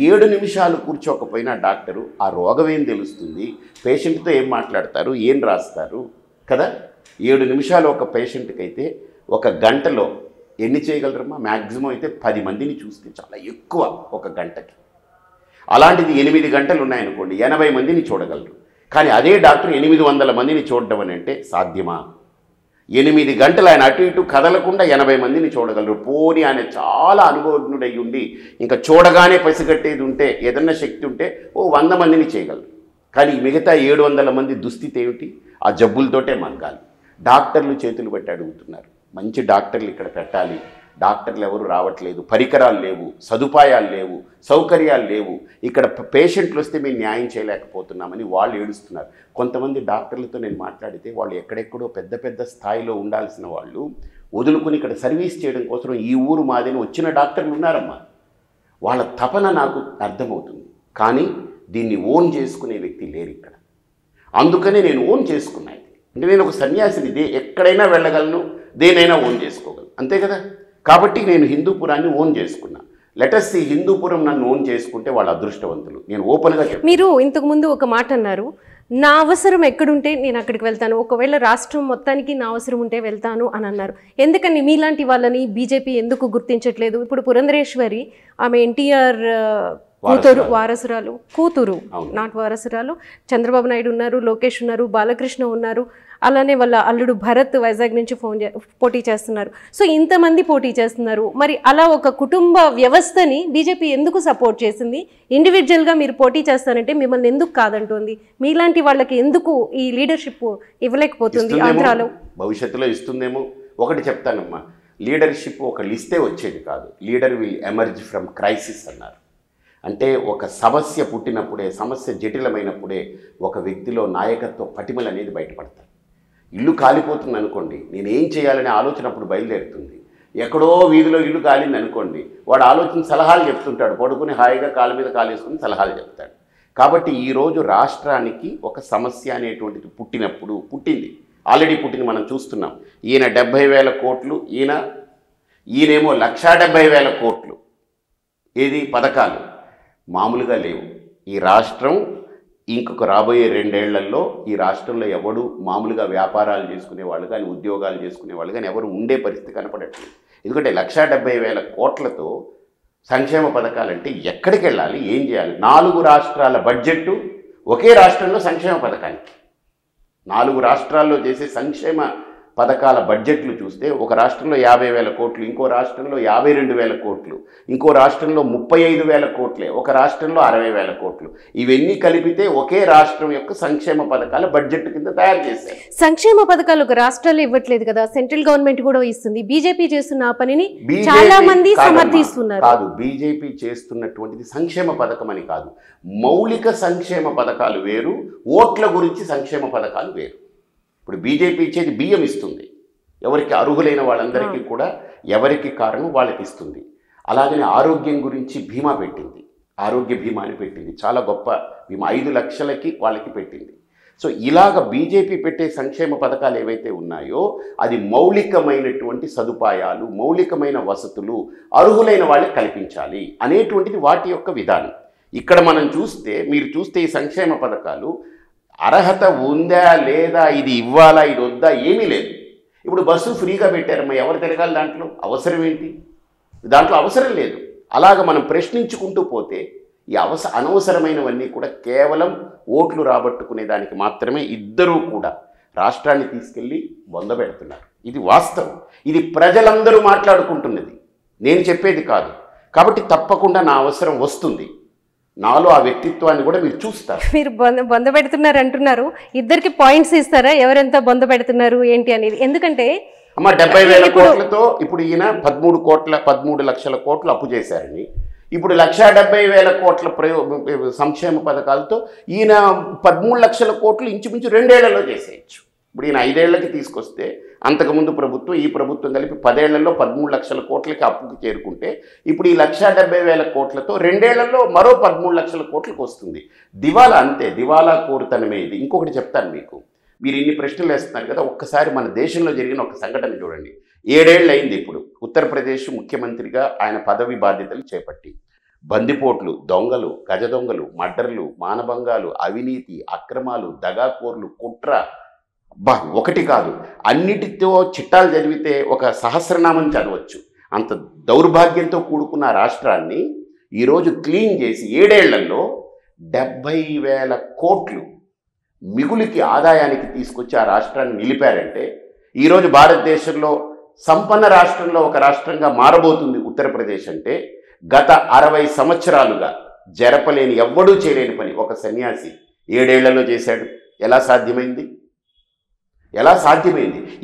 7 నిమిషాలు కూర్చోకపోయినా డాక్టరు ఆ రోగం ఏం తెలుస్తుంది, పేషెంట్తో ఏం మాట్లాడతారు, ఏం రాస్తారు కదా. 7 నిమిషాలు ఒక పేషెంట్కి అయితే ఒక గంటలో ఎన్ని చేయగలరమ్మా? మ్యాక్సిమం అయితే 10 మందిని చూస్తే చాలా ఎక్కువ ఒక గంటకి. అలాంటిది 8 గంటలు ఉన్నాయనుకోండి, 80 మందిని చూడగలరు. కానీ అదే డాక్టర్ 800 మందిని చూడడం అని అంటే సాధ్యమా? 8 గంటలు ఆయన అటు ఇటు కదలకుండా 80 మందిని చూడగలరు. పోనీ ఆయన చాలా అనుభవజ్ఞుడై ఉండి ఇంకా చూడగానే పసిగట్టేది ఉంటే, ఏదన్నా శక్తి ఉంటే 100 మందిని చేయగలరు. కానీ మిగతా 700 మంది దుస్థితి ఏమిటి? ఆ జబ్బులతోటే మగ్గాలి. డాక్టర్లు చేతులు పెట్టి అడుగుతున్నారు, మంచి డాక్టర్లు ఇక్కడ పెట్టాలి, డాక్టర్లు ఎవరు రావట్లేదు, పరికరాలు లేవు, సదుపాయాలు లేవు, సౌకర్యాలు లేవు, ఇక్కడ పేషెంట్లు వస్తే మేము న్యాయం చేయలేకపోతున్నామని వాళ్ళు ఏడుస్తున్నారు. కొంతమంది డాక్టర్లతో నేను మాట్లాడితే వాళ్ళు ఎక్కడెక్కడో పెద్ద పెద్ద స్థాయిలో ఉండాల్సిన వాళ్ళు వదులుకుని ఇక్కడ సర్వీస్ చేయడం కోసం ఈ ఊరు మాదిని వచ్చిన డాక్టర్లు ఉన్నారమ్మా. వాళ్ళ తపన నాకు అర్థమవుతుంది. కానీ దీన్ని ఓన్ చేసుకునే వ్యక్తి లేరు ఇక్కడ. అందుకనే నేను ఓన్ చేసుకున్నాను. అంటే నేను ఒక సన్యాసిని, ఎక్కడైనా వెళ్ళగలను, దేనైనా ఓన్ చేసుకోగలను, అంతే కదా. కాబట్టి నేను హిందూపురాన్ని ఓన్ చేసుకున్నా. లెటస్ ఈ హిందూపురం నన్ను ఓన్ చేసుకుంటే వాళ్ళ అదృష్టవంతులు. నేను ఓపెన్గా మీరు ఇంతకుముందు ఒక మాట అన్నారు, నా అవసరం ఎక్కడుంటే నేను అక్కడికి వెళ్తాను, ఒకవేళ రాష్ట్రం మొత్తానికి నా అవసరం ఉంటే వెళ్తాను అని అన్నారు. ఎందుకని మీలాంటి వాళ్ళని బీజేపీ ఎందుకు గుర్తించట్లేదు? ఇప్పుడు పురంధరేశ్వరి ఆమె ఎన్టీఆర్ కూతురు నాట్ వారసురాలు. చంద్రబాబు నాయుడు ఉన్నారు, లోకేష్ ఉన్నారు, బాలకృష్ణ ఉన్నారు, అలానే వాళ్ళ అల్లుడు భరత్ వైజాగ్ నుంచి పోటీ చేస్తున్నారు. సో ఇంతమంది పోటీ చేస్తున్నారు. మరి అలా ఒక కుటుంబ వ్యవస్థని బీజేపీ ఎందుకు సపోర్ట్ చేసింది? ఇండివిజువల్గా మీరు పోటీ చేస్తానంటే మిమ్మల్ని ఎందుకు కాదంటుంది? మీలాంటి వాళ్ళకి ఎందుకు ఈ లీడర్షిప్ ఇవ్వలేకపోతుంది ఆంధ్రాలో? భవిష్యత్తులో ఇస్తుందేమో. ఒకటి చెప్తానమ్మా, లీడర్షిప్ ఒక లిస్టే వచ్చేది కాదు. Leader will emerge from crisis అన్నారు. అంటే ఒక సమస్య పుట్టినప్పుడే, సమస్య జటిలమైనప్పుడే ఒక వ్యక్తిలో నాయకత్వ పటిమలు అనేది బయటపడతాయి. ఇల్లు కాలిపోతుంది అనుకోండి, నేను ఏం చేయాలనే ఆలోచన అప్పుడు బయలుదేరుతుంది. ఎక్కడో వీధిలో ఇల్లు కాలింది అనుకోండి, వాడు ఆలోచన సలహాలు చెప్తుంటాడు, పడుకుని హాయిగా కాళ్ళ మీద కాలేసుకుని సలహాలు చెప్తాడు. కాబట్టి ఈరోజు రాష్ట్రానికి ఒక సమస్య అనేటువంటిది పుట్టింది, ఆల్రెడీ పుట్టింది, మనం చూస్తున్నాం. ఈయన 70,000 కోట్లు, ఈయనేమో 1,70,000 కోట్లు. ఏది పథకాలు మామూలుగా లేవు. ఈ రాష్ట్రం ఇంకొక రాబోయే 2 ఏళ్లలో ఈ రాష్ట్రంలో ఎవడు మామూలుగా వ్యాపారాలు చేసుకునే వాళ్ళు కానీ, ఉద్యోగాలు చేసుకునే వాళ్ళు కానీ ఎవరు ఉండే పరిస్థితి కనపడట్లేదు. ఎందుకంటే 1,70,000 కోట్లతో సంక్షేమ పథకాలంటే ఎక్కడికి వెళ్ళాలి, ఏం చేయాలి? 4 రాష్ట్రాల బడ్జెట్టు ఒకే రాష్ట్రంలో సంక్షేమ పథకానికి. 4 రాష్ట్రాల్లో చేసే సంక్షేమ పథకాల బడ్జెట్లు చూస్తే ఒక రాష్ట్రంలో 50,000 కోట్లు, ఇంకో రాష్ట్రంలో 52,000 కోట్లు, ఇంకో రాష్ట్రంలో 35,000 కోట్లే, ఒక రాష్ట్రంలో 60,000 కోట్లు. ఇవన్నీ కలిపితే ఒకే రాష్ట్రం యొక్క సంక్షేమ పథకాల బడ్జెట్ కింద తయారు చేశారు. సంక్షేమ పథకాలు ఒక రాష్ట్రాలు ఇవ్వట్లేదు కదా, సెంట్రల్ గవర్నమెంట్ కూడా ఇస్తుంది. బీజేపీ చేస్తున్న ఆ పనిని చాలా మంది సమర్థిస్తున్నారు. కాదు, బీజేపీ చేస్తున్నటువంటిది సంక్షేమ పథకం అని కాదు. మౌలిక సంక్షేమ పథకాలు వేరు, ఓట్ల గురించి సంక్షేమ పథకాలు వేరు. ఇప్పుడు బీజేపీ ఇచ్చేది బియ్యం ఇస్తుంది, ఎవరికి అర్హులైన వాళ్ళందరికీ కూడా ఎవరికి కారణం వాళ్ళకి ఇస్తుంది. అలాగనే ఆరోగ్యం గురించి బీమా పెట్టింది, ఆరోగ్య బీమా అని పెట్టింది, చాలా గొప్ప బీమా, 5 లక్షలకి వాళ్ళకి పెట్టింది. సో ఇలాగ బీజేపీ పెట్టే సంక్షేమ పథకాలు ఏవైతే ఉన్నాయో అది మౌలికమైనటువంటి సదుపాయాలు, మౌలికమైన వసతులు అర్హులైన వాళ్ళకి కల్పించాలి అనేటువంటిది వాటి యొక్క విధానం. ఇక్కడ మనం చూస్తే, మీరు చూస్తే ఈ సంక్షేమ పథకాలు అర్హత ఉందా లేదా, ఇది ఇవ్వాలా ఇది వద్దా, ఏమీ లేదు. ఇప్పుడు బస్సు ఫ్రీగా పెట్టారమ్మా, ఎవరు తిరగాలి? దాంట్లో అవసరం ఏంటి? దాంట్లో అవసరం లేదు. అలాగ మనం ప్రశ్నించుకుంటూ పోతే ఈ అనవసరమైనవన్నీ కూడా కేవలం ఓట్లు రాబట్టుకునే దానికి మాత్రమే ఇద్దరూ కూడా రాష్ట్రాన్ని తీసుకెళ్ళి బొందబెడుతున్నారు. ఇది వాస్తవం, ఇది ప్రజలందరూ మాట్లాడుకుంటున్నది, నేను చెప్పేది కాదు. కాబట్టి తప్పకుండా నా అవసరం వస్తుంది, నాలో ఆ వ్యక్తిత్వాన్ని కూడా మీరు చూస్తారు. మీరు బొంద పెడుతున్నారు అంటున్నారు, ఇద్దరికి పాయింట్స్ ఇస్తారా ఎవరెంత బొంద పెడుతున్నారు ఏంటి అనేది? ఎందుకంటే అమ్మ 70,000 కోట్లతో ఇప్పుడు ఈయన 13 లక్షల కోట్లు అప్పు చేశారని, ఇప్పుడు 1,70,000 కోట్ల సంక్షేమ పథకాలతో ఈయన 13 లక్షల కోట్లు ఇంచుమించు 2 ఏళ్లలో చేసేయచ్చు. ఇప్పుడు ఈయన 5 ఏళ్లకి తీసుకొస్తే, అంతకుముందు ప్రభుత్వం ఈ ప్రభుత్వం కలిపి 10 ఏళ్లలో 13 లక్షల కోట్లకి అప్పుకు చేరుకుంటే, ఇప్పుడు ఈ 1,70,000 కోట్లతో 2 ఏళ్లలో మరో 13 లక్షల కోట్లకు వస్తుంది. దివాలా అంతే, దివాలా కోరుతనమే ఇది. ఇంకొకటి చెప్తాను మీకు, మీరు ఇన్ని ప్రశ్నలు వేస్తున్నారు కదా, ఒక్కసారి మన దేశంలో జరిగిన ఒక సంఘటన చూడండి. 7 ఏళ్ళు అయింది ఇప్పుడు ఉత్తరప్రదేశ్ ముఖ్యమంత్రిగా ఆయన పదవి బాధ్యతలు చేపట్టి. బందిపోట్లు, దొంగలు, గజ దొంగలు, మర్డర్లు, మానభంగాలు, అవినీతి, అక్రమాలు, దగాకోర్లు, కుట్ర, ఒకటి కాదు అన్నిటితో చిట్టాలు చదివితే ఒక సహస్రనామం చదవచ్చు. అంత దౌర్భాగ్యంతో కూడుకున్న రాష్ట్రాన్ని ఈరోజు క్లీన్ చేసి 7 ఏళ్లలో 70,000 కోట్లు మిగులుకి ఆదాయానికి తీసుకొచ్చి ఆ రాష్ట్రాన్ని నిలిపారంటే, ఈరోజు భారతదేశంలో సంపన్న రాష్ట్రంలో ఒక రాష్ట్రంగా మారబోతుంది ఉత్తరప్రదేశ్ అంటే, గత 60 సంవత్సరాలుగా జరపలేని, ఎవ్వడూ చేయలేని పని ఒక సన్యాసి 7 ఏళ్లలో చేశాడు. ఎలా సాధ్యమైంది?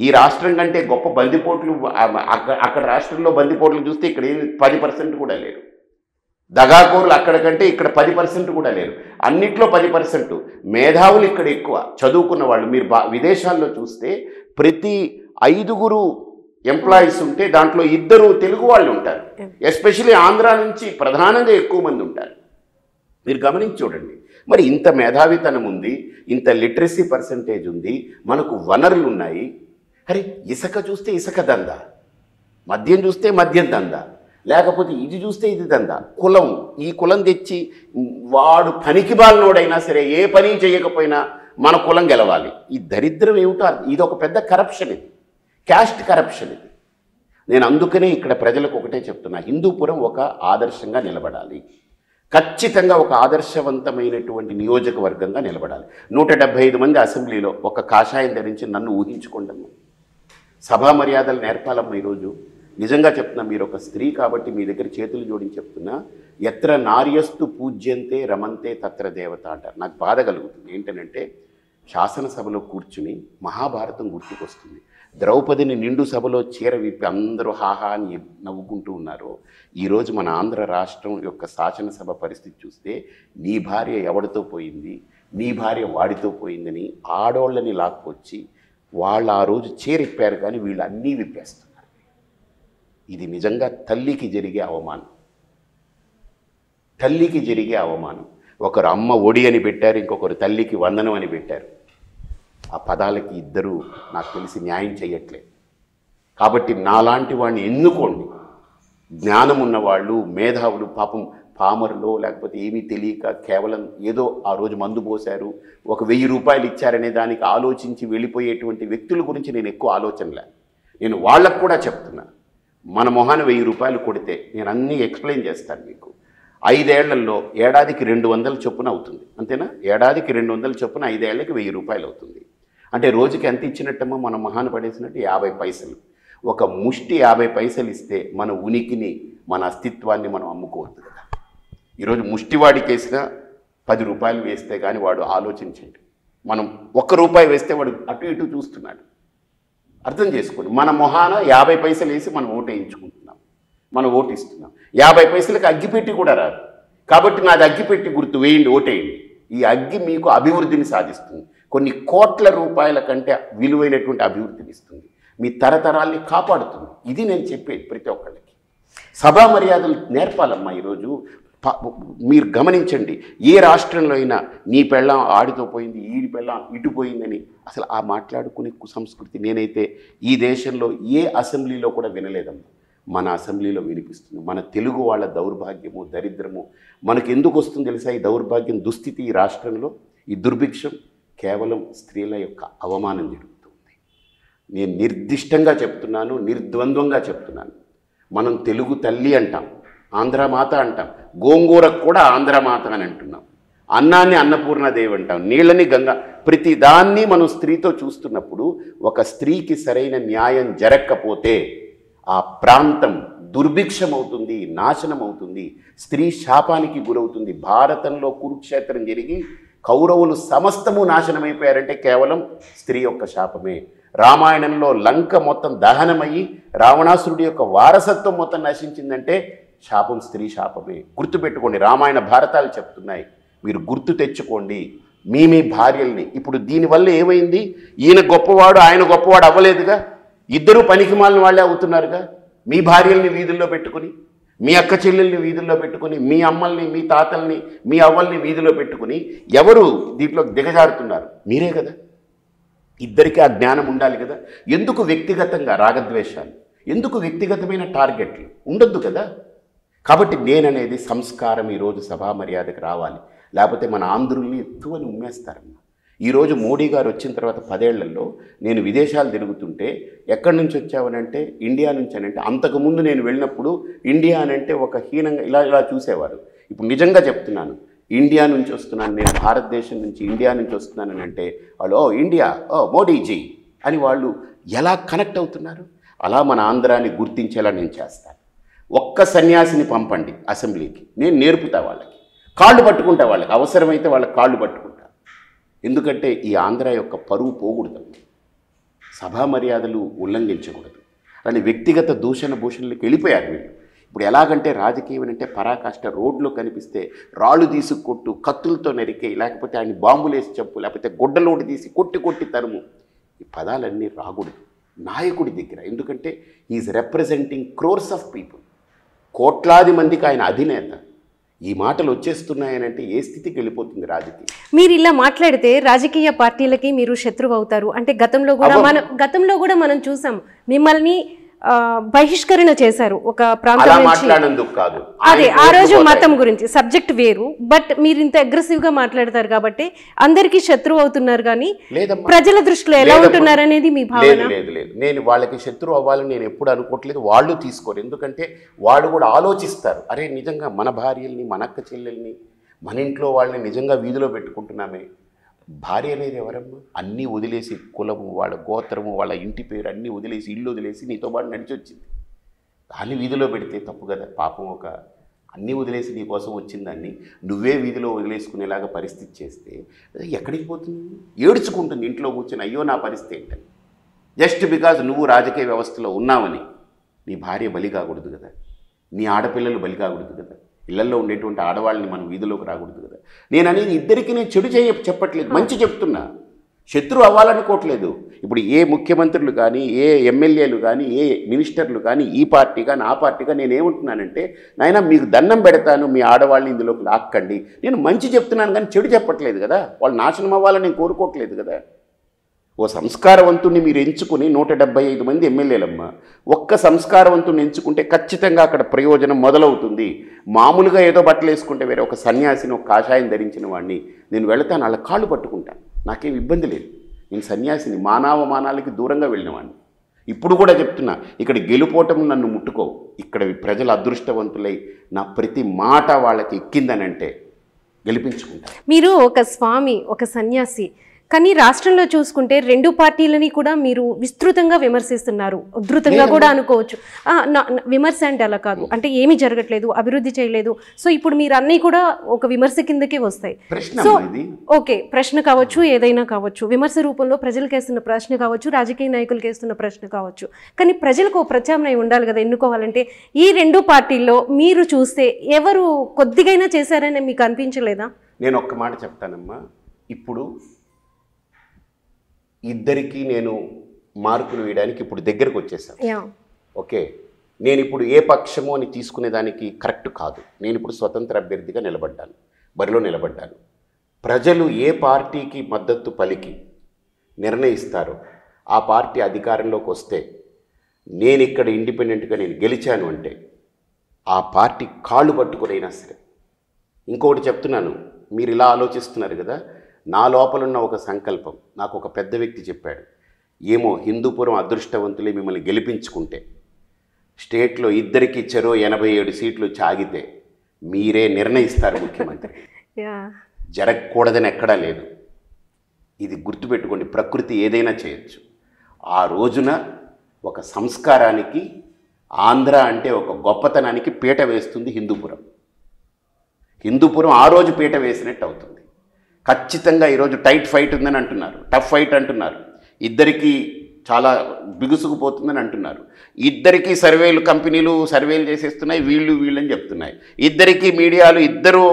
ఈ రాష్ట్రం కంటే గొప్ప బందిపోట్లు అక్కడ రాష్ట్రంలో బందిపోట్లు చూస్తే ఇక్కడ 10% కూడా లేరు. దగాకోరులు అక్కడ కంటే ఇక్కడ 10% కూడా లేరు. అన్నిట్లో 10%. మేధావులు ఇక్కడ ఎక్కువ, చదువుకున్న వాళ్ళు. మీరు విదేశాల్లో చూస్తే ప్రతి 5 ఎంప్లాయీస్ ఉంటే దాంట్లో 2 తెలుగు వాళ్ళు ఉంటారు. ఎస్పెషల్లీ ఆంధ్ర నుంచి ప్రధానంగా ఎక్కువ మంది ఉంటారు. మీరు గమనించి చూడండి. మరి ఇంత మేధావితనం ఉంది, ఇంత లిటరసీ పర్సంటేజ్ ఉంది, మనకు వనరులు ఉన్నాయి. అరే ఇసుక చూస్తే ఇసుక దందా, మద్యం చూస్తే మద్యం దందా, లేకపోతే ఇది చూస్తే ఇది దందా. కులం, ఈ కులం తెచ్చి వాడు పనికి బాలనోడైనా సరే, ఏ పని చేయకపోయినా మన కులం గెలవాలి. ఈ దరిద్రం ఏమిటో ఇది ఒక పెద్ద కరప్షన్, ఇది క్యాస్ట్ కరప్షన్ ఇది. నేను అందుకనే ఇక్కడ ప్రజలకు ఒకటే చెప్తున్నా, హిందూపురం ఒక ఆదర్శంగా నిలబడాలి, ఖచ్చితంగా ఒక ఆదర్శవంతమైనటువంటి నియోజకవర్గంగా నిలబడాలి. 175 మంది అసెంబ్లీలో ఒక కాషాయం ధరించి నన్ను ఊహించుకోండమ్మా. సభా మర్యాదలు నేర్పాలమ్మా. ఈరోజు నిజంగా చెప్తున్నా, మీరు ఒక స్త్రీ కాబట్టి మీ దగ్గర చేతులు జోడించి చెప్తున్నా, ఎత్ర నార్యస్తు పూజ్యంతే రమంతే తత్ర దేవత అంటారు. నాకు బాధ కలుగుతుంది ఏంటంటే, శాసనసభలో కూర్చుని మహాభారతం గుర్తుకొస్తుంది. ద్రౌపదిని నిండు సభలో చీర విప్పి అందరూ హాహా అని నవ్వుకుంటూ ఉన్నారు. ఈరోజు మన ఆంధ్ర రాష్ట్రం యొక్క శాసనసభ పరిస్థితి చూస్తే, నీ భార్య ఎవడితో పోయింది, నీ భార్య వాడితో పోయిందని ఆడోళ్ళని లాక్కొచ్చి వాళ్ళు ఆ రోజు చీర ఇప్పారు, కానీ వీళ్ళు అన్నీ విప్పేస్తున్నారు. ఇది నిజంగా తల్లికి జరిగే అవమానం, తల్లికి జరిగే అవమానం. ఒకరు అమ్మ ఒడి అని పెట్టారు, ఇంకొకరు తల్లికి వందనం అని పెట్టారు. ఆ పదాలకి ఇద్దరూ నాకు తెలిసి న్యాయం చేయట్లేదు. కాబట్టి నాలాంటి వాడిని ఎన్నుకోండి. జ్ఞానం ఉన్నవాళ్ళు, మేధావులు, పాపం పామరులో లేకపోతే ఏమీ తెలియక కేవలం ఏదో ఆ రోజు మందు పోశారు, ఒక 1000 రూపాయలు ఇచ్చారనే దానికి ఆలోచించి వెళ్ళిపోయేటువంటి వ్యక్తుల గురించి నేను ఎక్కువ ఆలోచనలే. నేను వాళ్ళకు కూడా చెప్తున్నా, మన మొహాన 1000 రూపాయలు కొడితే నేను అన్నీ ఎక్స్ప్లెయిన్ చేస్తాను మీకు. 5 ఏళ్లలో ఏడాదికి 200 చొప్పున అవుతుంది, అంతేనా? ఏడాదికి 200 చొప్పున 5 ఏళ్ళకి 1000 రూపాయలు అవుతుంది. అంటే రోజుకి ఎంత ఇచ్చినట్టమ్మో మనం మొహాన పడేసినట్టు 50 పైసలు. ఒక ముష్టి 50 పైసలు ఇస్తే మన ఉనికిని, మన అస్తిత్వాన్ని మనం అమ్ముకోవద్దు కదా. ఈరోజు ముష్టివాడికి వేసిన 10 రూపాయలు వేస్తే కానీ వాడు ఆలోచించండి. మనం 1 రూపాయి వేస్తే వాడు అటు ఇటు చూస్తున్నాడు. అర్థం చేసుకోండి. మన మొహాన 50 పైసలు వేసి మనం ఓటు వేయించుకుంటున్నాం, మనం ఓటు ఇస్తున్నాం. 50 పైసలకి అగ్గిపెట్టి కూడా రాదు. కాబట్టి నాది అగ్గిపెట్టి గుర్తు, వేయండి, ఓటేయండి. ఈ అగ్గి మీకు అభివృద్ధిని సాధిస్తుంది, కొన్ని కోట్ల రూపాయల కంటే విలువైనటువంటి అభివృద్ధిని ఇస్తుంది, మీ తరతరాల్ని కాపాడుతుంది. ఇది నేను చెప్పేది ప్రతి ఒక్కళ్ళకి. సభా మర్యాదలు నేర్పాలమ్మా. ఈరోజు మీరు గమనించండి, ఏ రాష్ట్రంలో అయినా నీ పెళ్ళాం ఆడితో పోయింది, ఈడి పెళ్ళాం ఇటు పోయిందని అసలు ఆ మాట్లాడుకునే కుసంస్కృతి నేనైతే ఈ దేశంలో ఏ అసెంబ్లీలో కూడా వినలేదమ్మా. మన అసెంబ్లీలో వినిపిస్తుంది. మన తెలుగు వాళ్ళ దౌర్భాగ్యము, దరిద్రము మనకు ఎందుకు వస్తుంది తెలుసా? ఈ దౌర్భాగ్యం, దుస్థితి ఈ రాష్ట్రంలో, ఈ దుర్భిక్షం కేవలం స్త్రీల యొక్క అవమానం జరుగుతుంది. నేను నిర్దిష్టంగా చెప్తున్నాను, నిర్ద్వంద్వంగా చెప్తున్నాను. మనం తెలుగు తల్లి అంటాం, ఆంధ్రమాత అంటాం, గోంగూరకు కూడా ఆంధ్రమాత అని అంటున్నాం, అన్నాన్ని అన్నపూర్ణదేవి అంటాం, నీళ్ళని గంగా. ప్రతి దాన్ని మనం స్త్రీతో చూస్తున్నప్పుడు ఒక స్త్రీకి సరైన న్యాయం జరగకపోతే ఆ ప్రాంతం దుర్భిక్షం అవుతుంది, నాశనం అవుతుంది, స్త్రీ శాపానికి గురవుతుంది. భారతంలో కురుక్షేత్రం జరిగి కౌరవులు సమస్తము నాశనమైపోయారంటే కేవలం స్త్రీ యొక్క శాపమే. రామాయణంలో లంక మొత్తం దహనమయ్యి రావణాసురుడి యొక్క వారసత్వం మొత్తం నశించిందంటే శాపం స్త్రీ శాపమే. గుర్తుపెట్టుకోండి, రామాయణ భారతాలు చెప్తున్నాయి, మీరు గుర్తు తెచ్చుకోండి మీ భార్యల్ని. ఇప్పుడు దీనివల్ల ఏమైంది? ఈయన గొప్పవాడు, ఆయన గొప్పవాడు అవ్వలేదుగా, ఇద్దరూ పనికిమాలిన వాళ్ళే అవుతున్నారుగా. మీ భార్యల్ని వీధుల్లో పెట్టుకుని, మీ అక్క చెల్లెల్ని వీధుల్లో పెట్టుకుని, మీ అమ్మల్ని, మీ తాతల్ని, మీ అవ్వల్ని వీధిలో పెట్టుకుని ఎవరు దీంట్లో దిగజారుతున్నారు? మీరే కదా. ఇద్దరికీ ఆ జ్ఞానం ఉండాలి కదా. ఎందుకు వ్యక్తిగతంగా రాగద్వేషాలు, ఎందుకు వ్యక్తిగతమైన టార్గెట్లు ఉండొద్దు కదా. కాబట్టి నేననేది సంస్కారం ఈరోజు సభా మర్యాదకు రావాలి, లేకపోతే మన ఆంధ్రుల్ని ఎత్తువని ఉమ్మేస్తారమ్మా. ఈరోజు మోడీ గారు వచ్చిన తర్వాత 10 ఏళ్లలో నేను విదేశాలు తిరుగుతుంటే ఎక్కడి నుంచి వచ్చావనంటే ఇండియా నుంచి అనంటే, అంతకుముందు నేను వెళ్ళినప్పుడు ఇండియా అనంటే ఒక హీనంగా ఇలా చూసేవారు. ఇప్పుడు నిజంగా చెప్తున్నాను, ఇండియా నుంచి వస్తున్నాను నేను, భారతదేశం నుంచి ఇండియా నుంచి వస్తున్నాను అంటే వాళ్ళు ఇండియా, మోడీజీ అని వాళ్ళు ఎలా కనెక్ట్ అవుతున్నారు. అలా మన ఆంధ్రాన్ని గుర్తించేలా నేను చేస్తాను. ఒక్క సన్యాసిని పంపండి అసెంబ్లీకి, నేను నేర్పుతా వాళ్ళకి, కాళ్ళు పట్టుకుంటా వాళ్ళకి, అవసరమైతే వాళ్ళకి కాళ్ళు పట్టుకుంటా. ఎందుకంటే ఈ ఆంధ్ర యొక్క పరువు పోకూడదు, సభా మర్యాదలు ఉల్లంఘించకూడదు. అలానే వ్యక్తిగత దూషణ భూషణలకు వెళ్ళిపోయారు వీళ్ళు. ఇప్పుడు ఎలాగంటే రాజకీయం అంటే పరాకాష్ట, రోడ్లో కనిపిస్తే రాళ్ళు తీసుకొట్టు, కత్తులతో నరికే, లేకపోతే ఆయన బాంబులేసి చెప్పు, లేకపోతే గుడ్డలోటి తీసి కొట్టి తరుము. ఈ పదాలన్నీ రాకూడదు నాయకుడి దగ్గర. ఎందుకంటే is representing crores of people, కోట్లాది మందికి ఆయన అధినేత. ఈ మాటలు వచ్చేస్తున్నాయనంటే ఏ స్థితికి వెళ్ళిపోతుంది రాజకీయం? మీరు ఇలా మాట్లాడితే రాజకీయ పార్టీలకి మీరు శత్రువు అవుతారు. అంటే గతంలో కూడా మనం చూసాం, మిమ్మల్ని బహిష్కరణ చేశారు ఒక ప్రాంతం అలా నుంచి. మాట్లాడేందుకు కాదు, అదే ఆయన ఆ రోజు ఓట్లు మతం గురించి సబ్జెక్ట్ వేరు, బట్ మీరు ఇంత అగ్రెసివ్ గా మాట్లాడతారు కాబట్టి అందరికీ శత్రువు అవుతున్నారు. కానీ లేదమ్మా, ప్రజల దృష్టిలో ఎలా ఉంటున్నారు అనేది మీ లేదు భావన? లేదు లేదు, నేను వాళ్ళకి శత్రువు అవ్వాలని నేను ఎప్పుడు అనుకోవట్లేదు. వాళ్ళు తీసుకోరు, ఎందుకంటే వాళ్ళు కూడా ఆలోచిస్తారు. అరే నిజంగా మన భార్యల్ని, మన అక్క చెల్లెల్ని, మన ఇంట్లో వాళ్ళని నిజంగా వీధిలో పెట్టుకుంటున్నామే. భార్య అనేది ఎవరమ్మా? అన్నీ వదిలేసి, కులము, వాళ్ళ గోత్రము, వాళ్ళ ఇంటి పేరు అన్నీ వదిలేసి, ఇల్లు వదిలేసి నీతో పాటు నడిచి వచ్చింది. దాన్ని వీధిలో పెడితే తప్పు కదా. పాపం ఒక అన్నీ వదిలేసి నీ కోసం వచ్చిందాన్ని నువ్వే వీధిలో వదిలేసుకునేలాగా పరిస్థితి చేస్తే ఎక్కడికి పోతుంది? ఏడ్చుకుంటుంది ఇంట్లో కూర్చొని, అయ్యో నా పరిస్థితి ఏంటని. జస్ట్ బికాజ్ నువ్వు రాజకీయ వ్యవస్థలో ఉన్నావని నీ భార్య బలి కాకూడదు కదా, నీ ఆడపిల్లలు బలి కాకూడదు కదా, ఇళ్లలో ఉండేటువంటి ఆడవాళ్ళని మనం వీధిలోకి రాకూడదు కదా. నేను అనేది ఇద్దరికి నేను చెడు చెప్పట్లేదు, మంచి చెప్తున్నా. శత్రు అవ్వాలనుకోవట్లేదు. ఇప్పుడు ఏ ముఖ్యమంత్రులు కానీ, ఏ ఎమ్మెల్యేలు కానీ, ఏ మినిస్టర్లు కానీ, ఈ పార్టీ కానీ ఆ పార్టీగా నేనేమంటున్నానంటే, నాయన మీకు దండం పెడతాను, మీ ఆడవాళ్ళని ఇందులోకి లాక్కండి. నేను మంచి చెప్తున్నాను కానీ చెడు చెప్పట్లేదు కదా. వాళ్ళు నాశనం అవ్వాలని నేను కోరుకోవట్లేదు కదా. ఓ సంస్కారవంతుణ్ణి మీరు ఎంచుకుని 175 మంది ఎమ్మెల్యేలమ్మా, ఒక్క సంస్కారవంతుణ్ణి ఎంచుకుంటే ఖచ్చితంగా అక్కడ ప్రయోజనం మొదలవుతుంది. మామూలుగా ఏదో బట్టలు వేసుకుంటే వేరే ఒక సన్యాసిని, ఒక కాషాయం ధరించిన వాడిని నేను వెళతాను, వాళ్ళ కాళ్ళు పట్టుకుంటాను, నాకేం ఇబ్బంది లేదు. నేను సన్యాసిని, మానవమానాలకి దూరంగా వెళ్ళినవాడిని. ఇప్పుడు కూడా చెప్తున్నా, ఇక్కడ గెలుపోవటం నన్ను ముట్టుకోవు. ఇక్కడ ప్రజలు అదృష్టవంతులై నా ప్రతి మాట వాళ్ళకి ఎక్కిందనంటే గెలిపించుకుంటారు. మీరు ఒక స్వామి, ఒక సన్యాసి, కానీ రాష్ట్రంలో చూసుకుంటే రెండు పార్టీలని కూడా మీరు విస్తృతంగా విమర్శిస్తున్నారు, ఉధృతంగా కూడా అనుకోవచ్చు. విమర్శ అంటే అలా కాదు, అంటే ఏమీ జరగట్లేదు, అభివృద్ధి చేయలేదు. సో ఇప్పుడు మీరు అన్నీ కూడా ఒక విమర్శ కిందకే వస్తాయి. సో ఓకే, ప్రశ్న కావచ్చు, ఏదైనా కావచ్చు, విమర్శ రూపంలో ప్రజలకు వేస్తున్న ప్రశ్న కావచ్చు, రాజకీయ నాయకులకు వేస్తున్న ప్రశ్న కావచ్చు. కానీ ప్రజలకు ప్రత్యామ్నాయం ఉండాలి కదా ఎన్నుకోవాలంటే. ఈ రెండు పార్టీల్లో మీరు చూస్తే ఎవరు కొద్దిగైనా చేశారని మీకు అనిపించలేదా? నేను ఒక్క మాట చెప్తానమ్మా, ఇప్పుడు ఇద్దరికీ నేను మార్కులు వేయడానికి ఇప్పుడు దగ్గరకు వచ్చేసాను. ఓకే, నేను ఇప్పుడు ఏ పక్షము అని తీసుకునేదానికి కరెక్ట్ కాదు. నేను ఇప్పుడు స్వతంత్ర అభ్యర్థిగా నిలబడ్డాను, బరిలో నిలబడ్డాను. ప్రజలు ఏ పార్టీకి మద్దతు పలికి నిర్ణయిస్తారో ఆ పార్టీ అధికారంలోకి వస్తే, నేను ఇక్కడ ఇండిపెండెంట్గా నేను గెలిచాను అంటే ఆ పార్టీ కాళ్ళు పట్టుకునైనా సరే. ఇంకొకటి చెప్తున్నాను, మీరు ఇలా ఆలోచిస్తున్నారు కదా, నా లోపలున్న ఒక సంకల్పం నాకు ఒక పెద్ద వ్యక్తి చెప్పాడు. ఏమో హిందూపురం అదృష్టవంతులే మిమ్మల్ని గెలిపించుకుంటే స్టేట్లో ఇద్దరికి చెరో 87 సీట్లు చాగితే మీరే నిర్ణయిస్తారు ముఖ్యమంత్రి. జరగకూడదని ఎక్కడా లేదు. ఇది గుర్తుపెట్టుకోండి, ప్రకృతి ఏదైనా చేయొచ్చు. ఆ రోజున ఒక సంస్కారానికి, ఆంధ్ర అంటే ఒక గొప్పతనానికి పీట వేస్తుంది హిందూపురం. హిందూపురం ఆ రోజు పీట వేసినట్టు అవుతుంది. ఖచ్చితంగా ఈరోజు టైట్ ఫైట్ ఉందని అంటున్నారు, టఫ్ ఫైట్ అంటున్నారు, ఇద్దరికి చాలా బిగుసుకుపోతుందని అంటున్నారు. ఇద్దరికి సర్వేలు, కంపెనీలు సర్వేలు చేసేస్తున్నాయి, వీళ్ళని చెప్తున్నాయి. ఇద్దరికి మీడియాలు, ఇద్దరు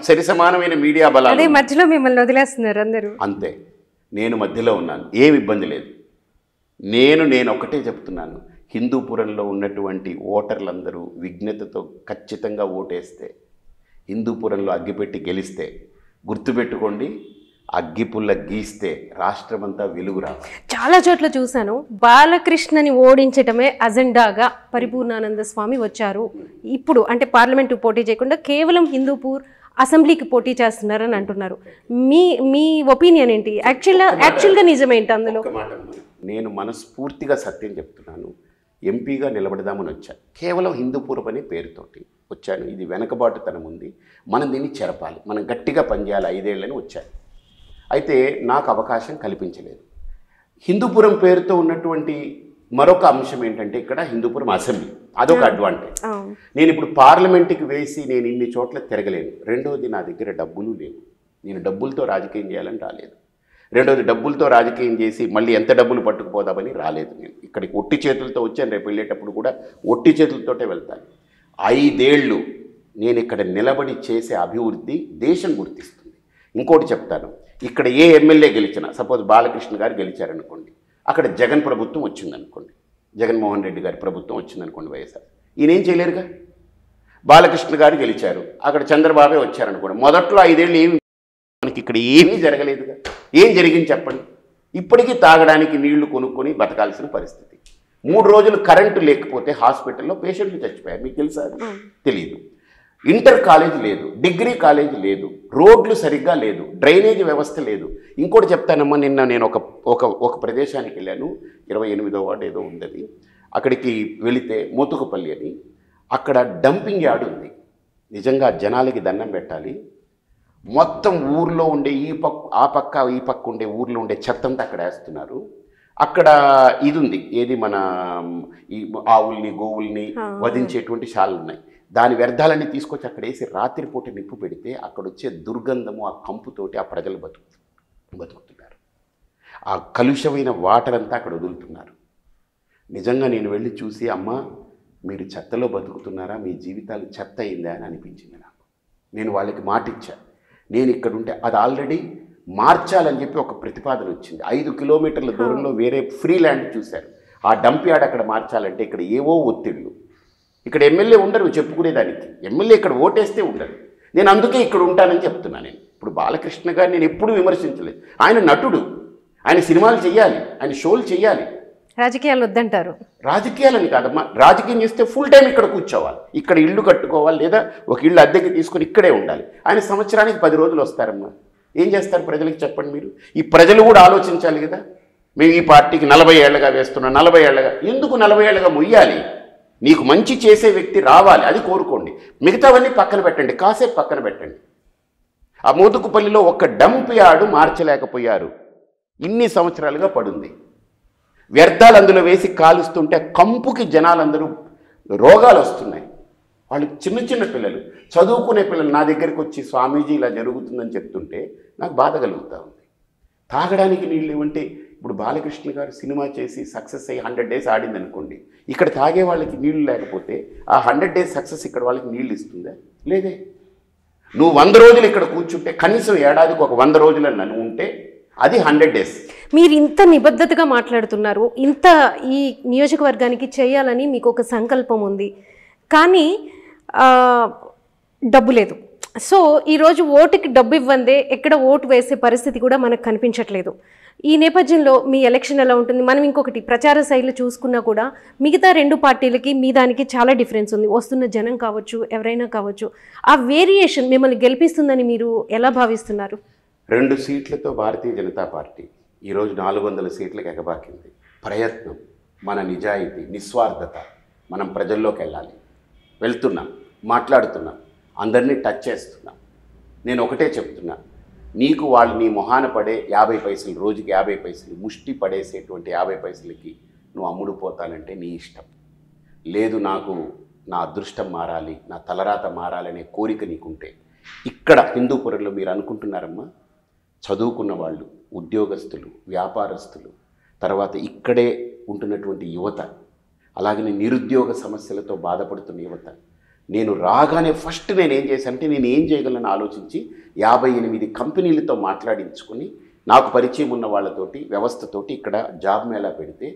సరి సమానమైన మీడియా బలాలు, మధ్యలో మిమ్మల్ని వదిలేస్తున్నారు అందరూ. అంతే, నేను మధ్యలో ఉన్నాను, ఏమి ఇబ్బంది లేదు. నేను ఒకటే చెప్తున్నాను, హిందూపురంలో ఉన్నటువంటి ఓటర్లందరూ విజ్ఞతతో ఖచ్చితంగా ఓటేస్తే, హిందూపురంలో అగ్గిపెట్టి గెలిస్తే, గుర్తుపెట్టుకోండి, అగ్గిపుల్ల గీస్తే రాష్ట్రమంతా వెలుగురా. చాలా చోట్ల చూశాను, బాలకృష్ణని ఓడించటమే అజెండాగా పరిపూర్ణానంద స్వామి వచ్చారు. ఇప్పుడు అంటే పార్లమెంటు పోటీ చేయకుండా కేవలం హిందూపూర్ అసెంబ్లీకి పోటీ చేస్తున్నారని అంటున్నారు. మీ ఒపీనియన్ ఏంటి? యాక్చువల్గా నిజమేంటి అందులో? నేను మనస్ఫూర్తిగా సత్యం చెప్తున్నాను. ఎంపీగా నిలబడదామని వచ్చాను, కేవలం హిందూపురం అనే పేరుతోటి వచ్చాను. ఇది వెనకబాటుతనం ఉంది, మనం దీన్ని చెరపాలి, మనం గట్టిగా పనిచేయాలి, 5 ఏళ్ళని వచ్చాను. అయితే నాకు అవకాశం కల్పించలేదు. హిందూపురం పేరుతో ఉన్నటువంటి మరొక అంశం ఏంటంటే, ఇక్కడ హిందూపురం అసెంబ్లీ, అదొక అడ్వాంటేజ్. నేను ఇప్పుడు పార్లమెంట్కి వేసి నేను ఇన్ని చోట్ల తిరగలేను. రెండోది, నా దగ్గర డబ్బులు లేవు. నేను డబ్బులతో రాజకీయం చేయాలని రాలేదు. రెండోది, డబ్బులతో రాజకీయం చేసి మళ్ళీ ఎంత డబ్బులు పట్టుకుపోదామని రాలేదు. నేను ఇక్కడికి ఒట్టి చేతులతో వచ్చాను, రేపు వెళ్ళేటప్పుడు కూడా ఒట్టి చేతులతోటే వెళ్తాను. 5 ఏళ్ళు నేను ఇక్కడ నిలబడి చేసే అభివృద్ధి దేశం గుర్తిస్తుంది. ఇంకోటి చెప్తాను, ఇక్కడ ఏ ఎమ్మెల్యే గెలిచినా, సపోజ్ బాలకృష్ణ గారు గెలిచారనుకోండి, అక్కడ జగన్ ప్రభుత్వం వచ్చిందనుకోండి, జగన్మోహన్ రెడ్డి గారి ప్రభుత్వం వచ్చిందనుకోండి, వైఎస్ఆర్, ఈయనేం చేయలేరుగా. బాలకృష్ణ గారు గెలిచారు, అక్కడ చంద్రబాబే వచ్చారనుకోండి, మొదట్లో 5 ఏళ్ళు ఏమి మనకి ఇక్కడ ఏమీ జరగలేదుగా. ఏం జరిగింది చెప్పండి? ఇప్పటికీ తాగడానికి నీళ్లు కొనుక్కొని బతకాల్సిన పరిస్థితి. 3 రోజులు కరెంటు లేకపోతే హాస్పిటల్లో పేషెంట్లు చచ్చిపోయారు. మీకు తెలుసా? తెలియదు. ఇంటర్ కాలేజ్ లేదు, డిగ్రీ కాలేజ్ లేదు, రోడ్లు సరిగ్గా లేదు, డ్రైనేజ్ వ్యవస్థ లేదు. ఇంకోటి చెప్తానమ్మా, నిన్న నేను ఒక ప్రదేశానికి వెళ్ళాను, 28వ వార్డు ఏదో ఉంది. అక్కడికి వెళితే మోతుకుపల్లి అని, అక్కడ డంపింగ్ యార్డ్ ఉంది. నిజంగా జనాలకి దండం పెట్టాలి. మొత్తం ఊర్లో ఉండే ఆ పక్క ఉండే ఊర్లో ఉండే చెత్తంతా అక్కడ వేస్తున్నారు. అక్కడ ఇది ఉంది, ఏది మన ఈ ఆవుల్ని గోవుల్ని వధించేటువంటి శాలలు ఉన్నాయి. దాని వ్యర్థాలన్నీ తీసుకొచ్చి అక్కడ వేసి రాత్రిపూట నిప్పు పెడితే అక్కడ వచ్చే దుర్గంధము, ఆ కంపుతోటి ఆ ప్రజలు బతుకుతున్నారు. ఆ కలుషమైన వాటర్ అంతా అక్కడ వదులుతున్నారు. నిజంగా నేను వెళ్ళి చూసి, అమ్మ మీరు చెత్తలో బతుకుతున్నారా, మీ జీవితాలు చెత్త అయిందా అని అనిపించింది నాకు. నేను వాళ్ళకి మాట ఇచ్చాను, నేను ఇక్కడ ఉంటే అది ఆల్రెడీ మార్చాలని చెప్పి ఒక ప్రతిపాదన వచ్చింది. 5 కిలోమీటర్ల దూరంలో వేరే ఫ్రీ ల్యాండ్ చూశారు. ఆ డంప్ యార్డ్ అక్కడ మార్చాలంటే ఇక్కడ ఏవో ఒత్తిళ్ళు. ఇక్కడ ఎమ్మెల్యే ఉండరు చెప్పుకునేదానికి, ఎమ్మెల్యే ఇక్కడ ఓటేస్తే ఉండరు. నేను అందుకే ఇక్కడ ఉంటానని చెప్తున్నాను. నేను ఇప్పుడు బాలకృష్ణ గారిని నేను ఎప్పుడూ విమర్శించలేదు. ఆయన నటుడు, ఆయన సినిమాలు చేయాలి, ఆయన షోలు చేయాలి. రాజకీయాలు వద్దంటారు. రాజకీయాలని కాదమ్మా, రాజకీయం చేస్తే ఫుల్ టైం ఇక్కడ కూర్చోవాలి, ఇక్కడ ఇల్లు కట్టుకోవాలి, లేదా ఒక ఇల్లు అద్దెకి తీసుకొని ఇక్కడే ఉండాలి. ఆయన సంవత్సరానికి 10 రోజులు వస్తారమ్మా. ఏం చేస్తారు ప్రజలకి చెప్పండి మీరు? ఈ ప్రజలు కూడా ఆలోచించాలి కదా. మేము ఈ పార్టీకి 40 ఏళ్ళగా వేస్తున్నాం, 40 ఏళ్ళగా. ఎందుకు 40 ఏళ్ళగా మొయ్యాలి? నీకు మంచి చేసే వ్యక్తి రావాలి, అది కోరుకోండి. మిగతావన్నీ పక్కన పెట్టండి, కాసేపు పక్కన పెట్టండి. ఆ మోతుకుపల్లిలో ఒక డంప్ యార్డు మార్చలేకపోయారు. ఇన్ని సంవత్సరాలుగా పడుంది. వ్యర్థాలు అందులో వేసి కాలుస్తుంటే కంపుకి జనాలందరూ రోగాలు వస్తున్నాయి. వాళ్ళు చిన్న పిల్లలు, చదువుకునే పిల్లలు నా దగ్గరికి వచ్చి స్వామీజీ ఇలా జరుగుతుందని చెప్తుంటే నాకు బాధ కలుగుతూ ఉంది. తాగడానికి నీళ్ళు ఇవ్వంటే, ఇప్పుడు బాలకృష్ణ గారు సినిమా చేసి సక్సెస్ అయ్యి 100 days ఆడింది అనుకోండి, ఇక్కడ తాగే వాళ్ళకి నీళ్లు లేకపోతే ఆ 100 days సక్సెస్ ఇక్కడ వాళ్ళకి నీళ్ళు ఇస్తుందా? లేదే. నువ్వు 100 రోజులు ఇక్కడ కూర్చుంటే, కనీసం ఏడాదికి ఒక 100 రోజులు నన్ను ఉంటే అది 100 days. మీరు ఇంత నిబద్ధతగా మాట్లాడుతున్నారు, ఇంత ఈ నియోజకవర్గానికి చేయాలని మీకు ఒక సంకల్పం ఉంది, కానీ డబ్బు లేదు. సో ఈరోజు ఓటుకి డబ్బు ఇవ్వందే ఎక్కడ ఓటు వేసే పరిస్థితి కూడా మనకు కనిపించట్లేదు. ఈ నేపథ్యంలో మీ ఎలక్షన్ ఎలా ఉంటుంది? మనం ఇంకొకటి ప్రచార శైలి చూసుకున్నా కూడా మిగతా 2 పార్టీలకి మీ దానికి చాలా డిఫరెన్స్ ఉంది. వస్తున్న జనం కావచ్చు, ఎవరైనా కావచ్చు, ఆ వేరియేషన్ మిమ్మల్ని గెలిపిస్తుందని మీరు ఎలా భావిస్తున్నారు? 2 సీట్లతో భారతీయ జనతా పార్టీ ఈరోజు 400 సీట్లకు ఎగబాకింది. ప్రయత్నం, మన నిజాయితీ, నిస్వార్థత, మనం ప్రజల్లోకి వెళ్ళాలి. వెళ్తున్నాం, మాట్లాడుతున్నాం, అందరినీ టచ్ చేస్తున్నాం. నేను ఒకటే చెప్తున్నా, నీకు వాళ్ళు నీ మొహాన పడే 50 పైసలు, రోజుకి 50 పైసలు, ముష్టి పడేసేటువంటి 50 పైసలకి నువ్వు అమ్ముడు పోతానంటే నీ ఇష్టం. లేదు, నాకు నా అదృష్టం మారాలి, నా తలరాత మారాలనే కోరిక నీకుంటే, ఇక్కడ హిందూపురంలో మీరు అనుకుంటున్నారమ్మా, చదువుకున్న వాళ్ళు, ఉద్యోగస్తులు, వ్యాపారస్తులు, తర్వాత ఇక్కడే ఉంటున్నటువంటి యువత, అలాగనే నిరుద్యోగ సమస్యలతో బాధపడుతున్న యువత, నేను రాగానే ఫస్ట్ నేను ఏం చేశానంటే, నేను ఏం చేయగలను ఆలోచించి 58 కంపెనీలతో మాట్లాడించుకొని, నాకు పరిచయం ఉన్న వాళ్ళతోటి, వ్యవస్థతోటి ఇక్కడ జాబ్ మేళా పెడితే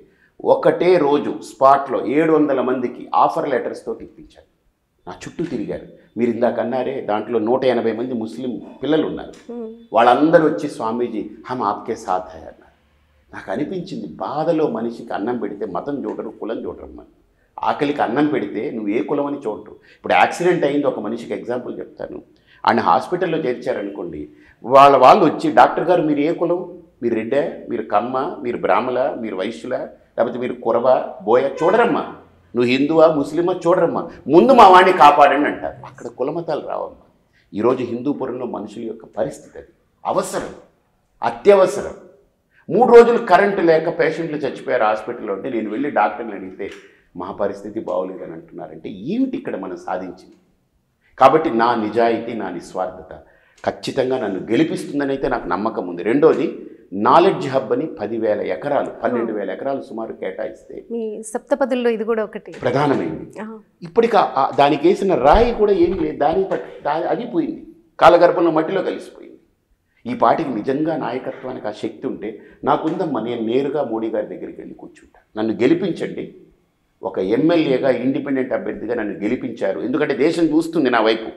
ఒకటే రోజు స్పాట్లో 700 మందికి ఆఫర్ లెటర్స్ తోటి ఇప్పించాను. నా చుట్టూ తిరిగారు. మీరు ఇందాక అన్నారే, దాంట్లో 180 మంది ముస్లిం పిల్లలు ఉన్నారు. వాళ్ళందరూ వచ్చి స్వామీజీ హమ్ ఆప్కే సాథ్ హై అన్నారు. నాకు అనిపించింది, బాధలో మనిషికి అన్నం పెడితే మతం చూడరు, కులం చూడరమ్మా. ఆకలికి అన్నం పెడితే నువ్వు ఏ కులం అని చూడరు. ఇప్పుడు యాక్సిడెంట్ అయింది, ఒక మనిషికి ఎగ్జాంపుల్ చెప్తాను. ఆయన హాస్పిటల్లో చేర్చారనుకోండి, వాళ్ళు వచ్చి, డాక్టర్ గారు మీరు ఏ కులం, మీరు రెడ్డా, మీరు కమ్మ, మీరు బ్రాహ్మల, మీరు వైశ్యుల, లేకపోతే మీరు కురవ, బోయ, చూడరమ్మా. నువ్వు హిందువా, ముస్లిమా చూడరమ్మా, ముందు మా వాడిని కాపాడండి అంటారు. అక్కడ కులమతాలు రావమ్మా. ఈరోజు హిందూపురంలో మనుషుల యొక్క పరిస్థితి అది అవసరం, అత్యవసరం. 3 రోజులు కరెంటు లేక పేషెంట్లు చచ్చిపోయారు హాస్పిటల్లో ఉంటే, నేను వెళ్ళి డాక్టర్ని అడిగితే మా పరిస్థితి బాగోలేదని అంటున్నారంటే ఏమిటి ఇక్కడ మనం సాధించింది? కాబట్టి నా నిజాయితీ, నా నిస్వార్థత ఖచ్చితంగా నన్ను గెలిపిస్తుందని అయితే నాకు నమ్మకం ఉంది. రెండోది, నాలెడ్జ్ హబ్ అని 10,000 ఎకరాలు, 12,000 ఎకరాలు సుమారు కేటాయిస్తే, మీ సప్తపదుల్లో ఇది కూడా ఒకటి ప్రధానమైంది. ఇప్పటికి దానికి వేసిన రాయి కూడా ఏమీ లేదు, అది పోయింది, కాలగర్భంలో మట్టిలో కలిసిపోయింది. ఈ పార్టీకి నిజంగా నాయకత్వానికి ఆ శక్తి ఉంటే నాకుందమ్మా, నేను నేరుగా మోడీ గారి దగ్గరికి వెళ్ళి కూర్చుంటా. నన్ను గెలిపించండి, ఒక ఎమ్మెల్యేగా ఇండిపెండెంట్ అభ్యర్థిగా నన్ను గెలిపించారు. ఎందుకంటే దేశం చూస్తుంది నా వైపు.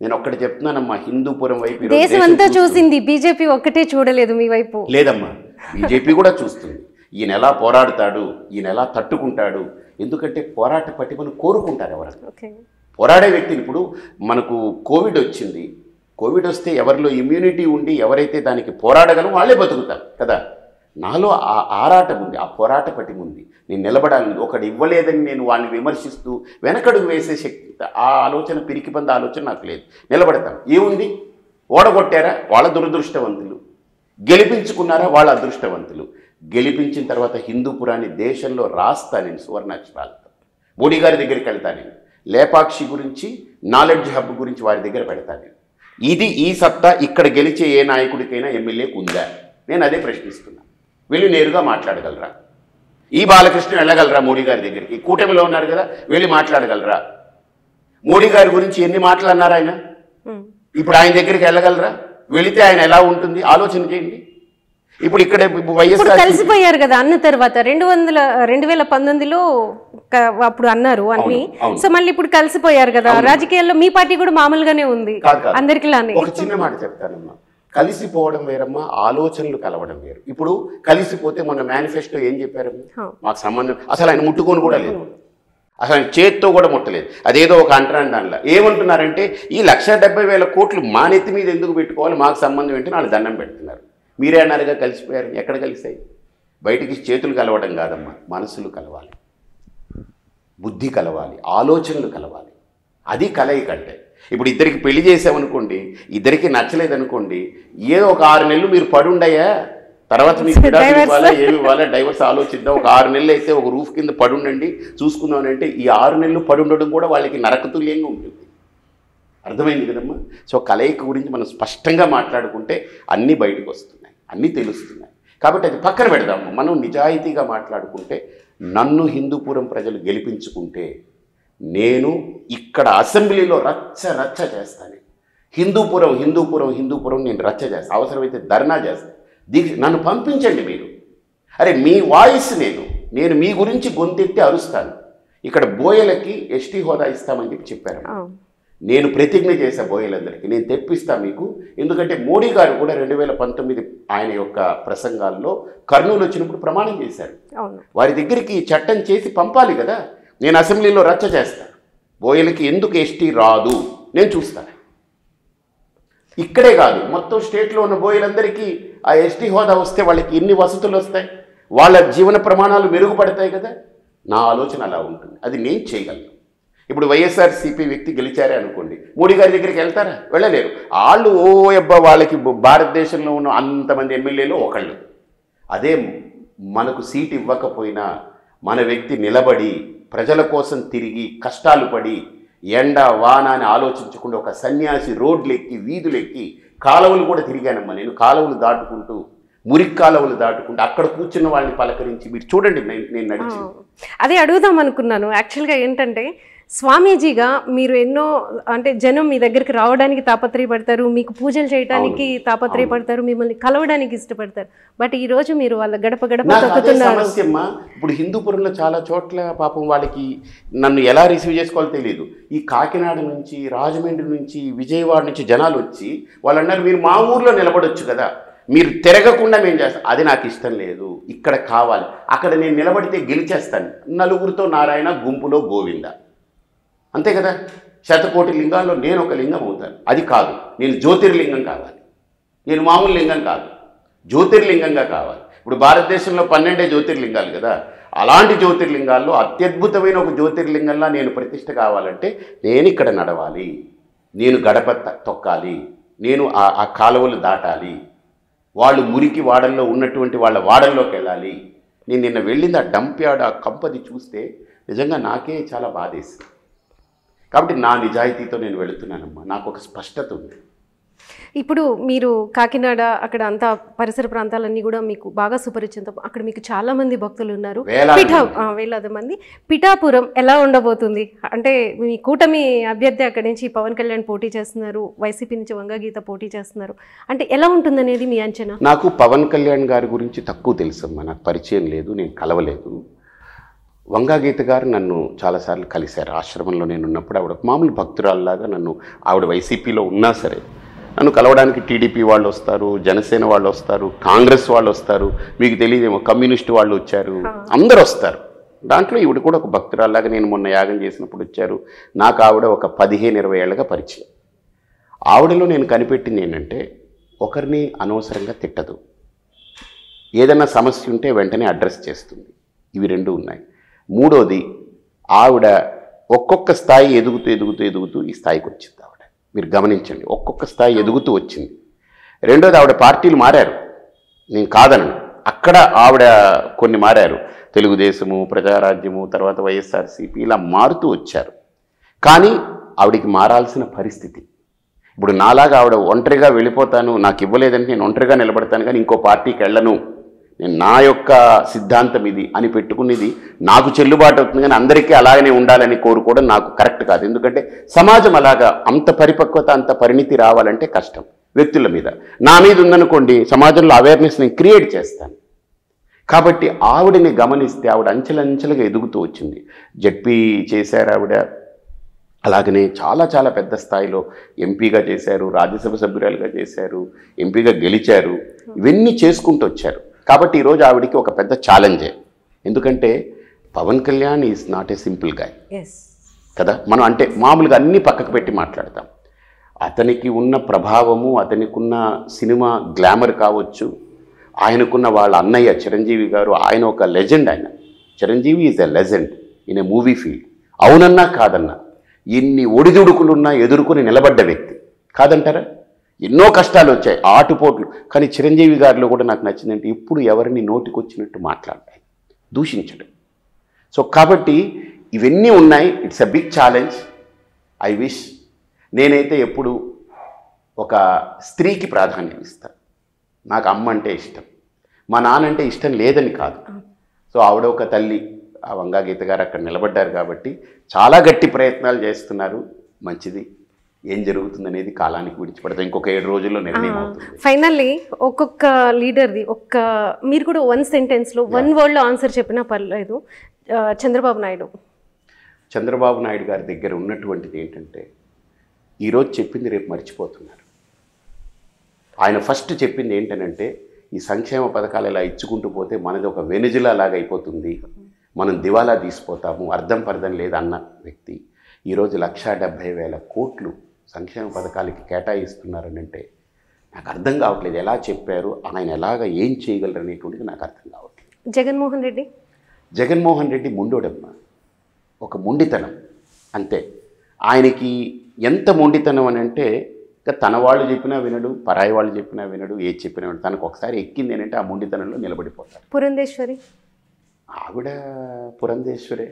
నేను ఒక్కటి చెప్తున్నానమ్మా, హిందూపురం వైపు దేశం అంతా చూసింది, బీజేపీ ఒక్కటే చూడలేదు మీ వైపు. లేదమ్మా, బీజేపీ కూడా చూస్తుంది. ఈయన ఎలా పోరాడతాడు, ఈయన ఎలా తట్టుకుంటాడు. ఎందుకంటే పోరాట పటిమను కోరుకుంటారు ఎవరైనా. పోరాడే వ్యక్తిని, ఇప్పుడు మనకు కోవిడ్ వచ్చింది, కోవిడ్ వస్తే ఎవరిలో ఇమ్యూనిటీ ఉండి ఎవరైతే దానికి పోరాడగలం వాళ్ళే బతుకుతారు కదా. నాలో ఆ ఆరాటం ఉంది, ఆ పోరాట పటిమ ఉంది. నేను నిలబడాలి, ఒకటి ఇవ్వలేదని నేను వాళ్ళని విమర్శిస్తూ వెనకడుగు వేసే శక్తి, ఆ ఆలోచన, పిరికిబంద ఆలోచన నాకు లేదు. నిలబడతాం. ఏముంది, ఓడగొట్టారా వాళ్ళ దురదృష్టవంతులు, గెలిపించుకున్నారా వాళ్ళ అదృష్టవంతులు. గెలిపించిన తర్వాత హిందూపురాన్ని దేశంలో రాస్తా నేను సువర్ణాక్షరాలతో. మోడీ గారి దగ్గరికి వెళ్తా నేను, లేపాక్షి గురించి, నాలెడ్జ్ హబ్ గురించి వారి దగ్గర పెడతా నేను. ఈ సత్తా ఇక్కడ గెలిచే ఏ నాయకుడికైనా ఎమ్మెల్యేకు ఉందా? నేను అదే ప్రశ్నిస్తున్నా. వెళ్ళి నేరుగా మాట్లాడగలరా? ఈ బాలకృష్ణ వెళ్ళగలరా మోడీ గారి దగ్గరికి? కూటమిలో ఉన్నారు కదా, వెళ్ళి మాట్లాడగలరా? మోడీ గారి గురించి ఎన్ని మాటలు అన్నారు ఆయన? ఇప్పుడు ఆయన దగ్గరికి వెళ్ళగలరా? వెళితే ఆయన ఎలా ఉంటుంది ఆలోచన చేయండి. ఇప్పుడు ఇక్కడ వైఎస్ఆర్ కలిసిపోయారు కదా అన్న తర్వాత 2019లో అప్పుడు అన్నారు అన్ని. సో మళ్ళీ ఇప్పుడు కలిసిపోయారు కదా, రాజకీయాల్లో మీ పార్టీ కూడా మామూలుగానే ఉంది అందరికిలానే. ఒక చిన్న మాట చెప్తానమ్మా, కలిసిపోవడం వేరమ్మా, ఆలోచనలు కలవడం వేరు. ఇప్పుడు కలిసిపోతే మొన్న మేనిఫెస్టో ఏం చెప్పారమ్మా? మాకు సంబంధం, అసలు ఆయన ముట్టుకొని కూడా లేదు, అసలు ఆయన చేత్తో కూడా ముట్టలేదు. అదేదో ఒక అంటరాని దానిలో ఏమంటున్నారంటే ఈ 1,70,000 కోట్లు మా నెత్తి మీద ఎందుకు పెట్టుకోవాలి, మాకు సంబంధం ఏంటి, వాళ్ళు దండం పెడుతున్నారు. మీరే అన్నారుగా కలిసిపోయారు. ఎక్కడ కలిసాయి? బయటికి చేతులు కలవడం కాదమ్మా, మనసులు కలవాలి, బుద్ధి కలవాలి, ఆలోచనలు కలవాలి. అది కలయిక అంటే. ఇప్పుడు ఇద్దరికి పెళ్లి చేసామనుకోండి, ఇద్దరికి నచ్చలేదనుకోండి, ఏదో ఒక 6 నెలలు మీరు పడుండయా, తర్వాత మీకు విడాకులు ఇవ్వాలా, ఏమి ఇవ్వాలా, డైవర్స్ ఆలోచిద్దాం. ఒక 6 నెలలు అయితే ఒక రూఫ్ కింద పడుండండి చూసుకుందాం అంటే, ఈ 6 నెలలు పడుండడం కూడా వాళ్ళకి నరకతుల్యంగా ఉంటుంది. అర్థమైంది కదమ్మా? సో కలయిక గురించి మనం స్పష్టంగా మాట్లాడుకుంటే అన్నీ బయటకు వస్తున్నాయి, అన్నీ తెలుస్తున్నాయి. కాబట్టి అది పక్కన పెడదాము. మనం నిజాయితీగా మాట్లాడుకుంటే, నన్ను హిందూపురం ప్రజలు గెలిపించుకుంటే నేను ఇక్కడ అసెంబ్లీలో రచ్చ చేస్తాను. హిందూపురం నేను రచ్చ చేస్తాను. అవసరమైతే ధర్నా చేస్తాను. నన్ను పంపించండి మీరు. అరే మీ వాయిస్ నేను మీ గురించి గొంతెత్తి అరుస్తాను. ఇక్కడ బోయలకి ఎస్టీ హోదా ఇస్తామని చెప్పారు. నేను ప్రతిజ్ఞ చేశా బోయలందరికీ, నేను తెప్పిస్తా మీకు. ఎందుకంటే మోడీ గారు కూడా 2019 ఆయన యొక్క ప్రసంగాల్లో కర్నూలు వచ్చినప్పుడు ప్రమాణం చేశారు. వారి దగ్గరికి చట్టం చేసి పంపాలి కదా. నేను అసెంబ్లీలో రచ్చ చేస్తాను. బోయలకి ఎందుకు ఎస్టీ రాదు నేను చూస్తాను. ఇక్కడే కాదు, మొత్తం స్టేట్లో ఉన్న బోయలందరికీ ఆ ఎస్టీ హోదా వస్తే వాళ్ళకి ఎన్ని వసతులు వస్తాయి, వాళ్ళ జీవన ప్రమాణాలు మెరుగుపడతాయి కదా. నా ఆలోచన అలా ఉంటుంది, అది నేను చేయగలను. ఇప్పుడు వైఎస్ఆర్సీపీ వ్యక్తి గెలిచారే అనుకోండి, మోడీ గారి దగ్గరికి వెళ్తారా? వెళ్ళలేరు. వాళ్ళు వాళ్ళకి భారతదేశంలో ఉన్న అంతమంది ఎమ్మెల్యేలు ఒకళ్ళు. అదే మనకు సీట్ ఇవ్వకపోయినా మన వ్యక్తి నిలబడి ప్రజల కోసం తిరిగి కష్టాలు పడి ఎండ వాన అని ఆలోచించకుండా ఒక సన్యాసి రోడ్లెక్కి వీధులెక్కి కాలువలు కూడా తిరిగానమ్మా నేను. కాలువలు దాటుకుంటూ, మురికి కాలువలు దాటుకుంటూ అక్కడ కూర్చున్న వాళ్ళని పలకరించి, మీరు చూడండి నేను నడిచి. అదే అడుగుదాం అనుకున్నాను. యాక్చువల్గా ఏంటంటే స్వామీజీగా మీరు ఎన్నో అంటే జనం మీ దగ్గరికి రావడానికి తాపత్రయపడతారు, మీకు పూజలు చేయడానికి తాపత్రయపడతారు, మిమ్మల్ని కలవడానికి ఇష్టపడతారు. బట్ ఈ రోజు మీరు వాళ్ళ గడప తొక్కుతున్నారు. సమస్యమ్మా, ఇప్పుడు హిందూపురంలో చాలా చోట్ల పాపం వాళ్ళకి నన్ను ఎలా రిసీవ్ చేసుకోవాలో తెలియదు. ఈ కాకినాడ నుంచి, రాజమండ్రి నుంచి, విజయవాడ నుంచి జనాలు వచ్చి వాళ్ళు అన్నారు, మీరు మా ఊర్లో నిలబడొచ్చు కదా, మీరు తిరగకుండా మేము చేస్తాం. అది నాకు ఇష్టం లేదు, ఇక్కడ కావాలి. అక్కడ నేను నిలబడితే గెలిచేస్తాను. నలుగురితో నారాయణ, గుంపులో గోవింద, అంతే కదా. 100,000,000 లింగాల్లో నేను ఒక లింగం అవుతాను. అది కాదు, నేను జ్యోతిర్లింగం కావాలి. నేను మామూలు లింగం కాదు, జ్యోతిర్లింగంగా కావాలి. ఇప్పుడు భారతదేశంలో 12 జ్యోతిర్లింగాలు కదా. అలాంటి జ్యోతిర్లింగాల్లో అత్యద్భుతమైన ఒక జ్యోతిర్లింగంలా నేను ప్రతిష్ఠ కావాలంటే నేను ఇక్కడ నడవాలి, నేను గడప తొక్కాలి, నేను ఆ కాలువలు దాటాలి, వాళ్ళు మురికి వాడల్లో ఉన్నటువంటి వాళ్ళ వాడల్లోకి వెళ్ళాలి. నేను నిన్న వెళ్ళింది ఆ డంప్ యార్డ్, ఆ కంపది చూస్తే నిజంగా నాకే చాలా బాధేసింది. కాబట్టి నా నిజాయితీతో నేను వెళుతున్నానమ్మా, నాకు ఒక స్పష్టత ఉంది. ఇప్పుడు మీరు కాకినాడ అక్కడ అంతా పరిసర ప్రాంతాలన్నీ కూడా మీకు బాగా సుపరిచితం. అక్కడ మీకు చాలా మంది భక్తులు ఉన్నారు, వేలాది మంది. పిఠాపురం ఎలా ఉండబోతుంది? అంటే మీ కూటమి అభ్యర్థి అక్కడి నుంచి పవన్ కళ్యాణ్ పోటీ చేస్తున్నారు, వైసీపీ నుంచి వంగగీత పోటీ చేస్తున్నారు. అంటే ఎలా ఉంటుందనేది మీ అంచనా? నాకు పవన్ కళ్యాణ్ గారి గురించి తక్కువ తెలుసమ్మా, నాకు పరిచయం లేదు, నేను కలవలేదు. వంగగీత గారు నన్ను చాలాసార్లు కలిశారు. ఆశ్రమంలో నేను ఉన్నప్పుడు ఆవిడ మామూలు భక్తురాల్లాగా నన్ను, ఆవిడ వైసీపీలో ఉన్నా సరే నన్ను కలవడానికి టీడీపీ వాళ్ళు వస్తారు, జనసేన వాళ్ళు వస్తారు, కాంగ్రెస్ వాళ్ళు వస్తారు, మీకు తెలియదేమో కమ్యూనిస్ట్ వాళ్ళు వచ్చారు, అందరు వస్తారు. దాంట్లో ఈవిడ కూడా ఒక భక్తురాల్లాగా నేను మొన్న యాగం చేసినప్పుడు వచ్చారు. నాకు ఆవిడ ఒక 15-20 ఏళ్ళగా పరిచయం. ఆవిడలో నేను కనిపెట్టింది ఏంటంటే ఒకరిని అనవసరంగా తిట్టదు, ఏదైనా సమస్య ఉంటే వెంటనే అడ్రస్ చేస్తుంది. ఇవి రెండు ఉన్నాయి. మూడోది, ఆవిడ ఒక్కొక్క స్థాయి ఎదుగుతూ ఎదుగుతూ ఎదుగుతూ ఈ స్థాయికి వచ్చింది. ఆవిడ మీరు గమనించండి, ఒక్కొక్క స్థాయి ఎదుగుతూ వచ్చింది. రెండోది, ఆవిడ పార్టీలు మారారు, నేను కాదనను, అక్కడ ఆవిడ కొన్ని మారారు. తెలుగుదేశము, ప్రజారాజ్యము, తర్వాత వైఎస్ఆర్సీపీ, ఇలా మారుతూ వచ్చారు. కానీ ఆవిడికి మారాల్సిన పరిస్థితి. ఇప్పుడు నాలాగా ఆవిడ ఒంటరిగా వెళ్ళిపోతాను, నాకు ఇవ్వలేదని నేను ఒంటరిగా నిలబడతాను కానీ ఇంకో పార్టీకి వెళ్ళను, నేను నా యొక్క సిద్ధాంతం ఇది అని పెట్టుకునేది నాకు చెల్లుబాటు అవుతుంది. కానీ అందరికీ అలాగనే ఉండాలని కోరుకోవడం నాకు కరెక్ట్ కాదు. ఎందుకంటే సమాజం అలాగా అంత పరిపక్వత, అంత పరిణితి రావాలంటే కష్టం. వ్యక్తుల మీద నా మీద ఉందనుకోండి, సమాజంలో అవేర్నెస్ నేను క్రియేట్ చేస్తాను. కాబట్టి ఆవిడని గమనిస్తే ఆవిడ అంచెలంచెలుగా ఎదుగుతూ వచ్చింది. జడ్పీ చేశారు ఆవిడ, అలాగనే చాలా చాలా పెద్ద స్థాయిలో ఎంపీగా చేశారు, రాజ్యసభ సభ్యురాలుగా చేశారు, ఎంపీగా గెలిచారు, ఇవన్నీ చేసుకుంటూ వచ్చారు. కాబట్టి ఈరోజు ఆవిడికి ఒక పెద్ద ఛాలెంజే. ఎందుకంటే Pawan Kalyan is not a simple guy కదా. మనం అంటే మామూలుగా అన్నీ పక్కకు పెట్టి మాట్లాడతాం. అతనికి ఉన్న ప్రభావము, అతనికి ఉన్న సినిమా గ్లామర్ కావచ్చు, ఆయనకున్న వాళ్ళ అన్నయ్య చిరంజీవి గారు, ఆయన ఒక లెజెండ్. ఆయన Chiranjeevi is a legend in a movie field. అవునన్నా కాదన్నా, ఎన్ని ఒడిదుడుకులున్నా ఎదుర్కొని నిలబడ్డ వ్యక్తి. కాదంటారా? ఎన్నో కష్టాలు వచ్చాయి, ఆటుపోట్లు. కానీ చిరంజీవి గారిలో కూడా నాకు నచ్చిందంటే ఎప్పుడు ఎవరిని నోటికొచ్చినట్టు మాట్లాడతాయి, దూషించడం. సో కాబట్టి ఇవన్నీ ఉన్నాయి. It's a big challenge. I wish నేనైతే ఎప్పుడు ఒక స్త్రీకి ప్రాధాన్యం ఇస్తాను. నాకు అమ్మ అంటే ఇష్టం, మా నాన్న అంటే ఇష్టం లేదని కాదు. సో ఆవిడ ఒక తల్లి, ఆ వంగా గీత గారు అక్కడ నిలబడ్డారు కాబట్టి చాలా గట్టి ప్రయత్నాలు చేస్తున్నారు. మంచిది, ఏం జరుగుతుందనేది కాలానికి విడిచిపెడతాం. ఇంకొక 7 రోజుల్లో నిర్ణయం అవుతుంది. ఫైనల్లీ ఒక్కొక్క లీడర్ది మీరు కూడా 1 సెంటెన్స్లో 1 వర్డ్లో ఆన్సర్ చెప్పినా పర్లేదు. చంద్రబాబు నాయుడు గారి దగ్గర ఉన్నటువంటిది ఏంటంటే, ఈరోజు చెప్పింది రేపు మర్చిపోతున్నారు. ఆయన ఫస్ట్ చెప్పింది ఏంటనంటే, ఈ సంక్షేమ పథకాలు ఇలా ఇచ్చుకుంటూ పోతే మనది ఒక వెనుజులా లాగా అయిపోతుంది, మనం దివాలా తీసిపోతాము, అర్థం పర్థం లేదన్న వ్యక్తి ఈరోజు 1,70,000 కోట్లు సంక్షేమ పథకాలకి కేటాయిస్తున్నారని అంటే నాకు అర్థం కావట్లేదు. ఎలా చెప్పారు, ఆయన ఎలాగ ఏం చేయగలరు అనేటువంటిది నాకు అర్థం కావట్లేదు. జగన్మోహన్ రెడ్డి ముండోడమ్మ, ఒక మొండితనం అంతే. ఆయనకి ఎంత మొండితనం అని అంటే, తన వాళ్ళు చెప్పినా వినడు, పరాయి వాళ్ళు చెప్పినా వినడు, ఏది చెప్పినా వినడు. తనకు ఒకసారి ఎక్కింది ఏంటంటే ఆ మొండితనంలో నిలబడిపోతారు. పురంధేశ్వరి ఆవిడ పురంధేశ్వరే.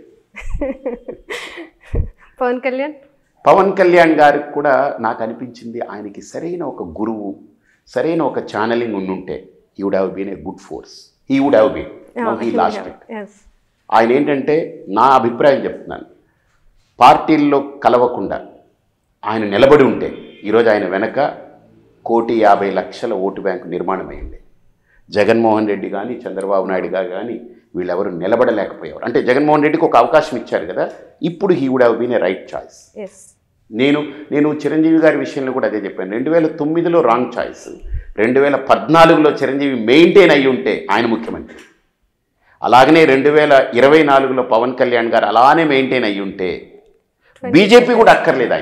పవన్ కళ్యాణ్ గారికి కూడా నాకు అనిపించింది, ఆయనకి సరైన ఒక గురువు, సరైన ఒక ఛానలింగ్ ఉండుంటే he would have been a good force. He would have been. He lost it. ఆయన ఏంటంటే, నా అభిప్రాయం చెప్తున్నాను, పార్టీల్లో కలవకుండా ఆయన నిలబడి ఉంటే ఈరోజు ఆయన వెనక 1,50,00,000 ఓటు బ్యాంకు నిర్మాణం అయింది. జగన్మోహన్ రెడ్డి కానీ చంద్రబాబు నాయుడు గారు కానీ వీళ్ళెవరు నిలబడలేకపోయేవారు. అంటే జగన్మోహన్ రెడ్డికి ఒక అవకాశం ఇచ్చారు కదా, ఇప్పుడు he would have been a right choice. నేను చిరంజీవి గారి విషయంలో కూడా అదే చెప్పాను. 2009లో రాంగ్ చాయిస్, 2014లో చిరంజీవి మెయింటైన్ అయ్యి ఉంటే ఆయన ముఖ్యమంత్రి. అలాగనే 2024లో పవన్ కళ్యాణ్ గారు అలానే మెయింటైన్ అయ్యి ఉంటే బీజేపీ కూడా అక్కర్లేదు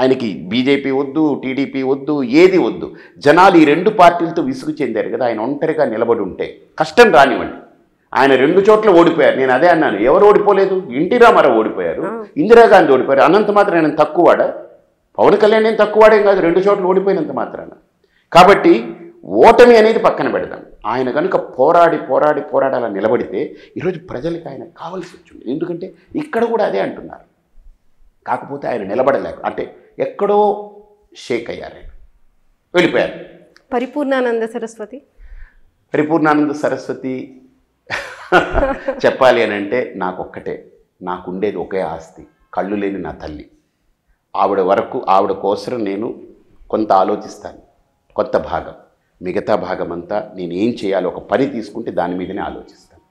ఆయనకి బీజేపీ వద్దు, టీడీపీ వద్దు, ఏది వద్దు. జనాలు ఈ 2 పార్టీలతో విసుగు చెందారు కదా, ఆయన ఒంటరిగా నిలబడి ఉంటే కష్టం రానివ్వండి. ఆయన 2 చోట్ల ఓడిపోయారు. నేను అదే అన్నాను, ఎవరు ఓడిపోలేదు? ఎన్టీ రామారావు ఓడిపోయారు, ఇందిరాగాంధీ ఓడిపోయారు. అనంత మాత్రం ఆయన తక్కువవాడా? పవన్ కళ్యాణ్ నేను తక్కువవాడేం కాదు, 2 చోట్ల ఓడిపోయినంత మాత్రాన. కాబట్టి ఓటమి అనేది పక్కన పెడదాం. ఆయన కనుక పోరాడి అలా నిలబడితే ఈరోజు ప్రజలకి ఆయన కావాల్సి వచ్చింది. ఎందుకంటే ఇక్కడ కూడా అదే అంటున్నారు. కాకపోతే ఆయన నిలబడలేక అంటే ఎక్కడో షేక్ అయ్యారు, ఆయన వెళ్ళిపోయారు. పరిపూర్ణానంద సరస్వతి చెప్పాలి అని అంటే నాకొక్కటే, నాకుండేది ఒకే ఆస్తి, కళ్ళు లేని నా తల్లి. ఆవిడ కోసం నేను కొంత ఆలోచిస్తాను, కొంత భాగం. మిగతా భాగం అంతా నేను ఏం చేయాలో ఒక పని తీసుకుంటే దాని మీదనే ఆలోచిస్తాను.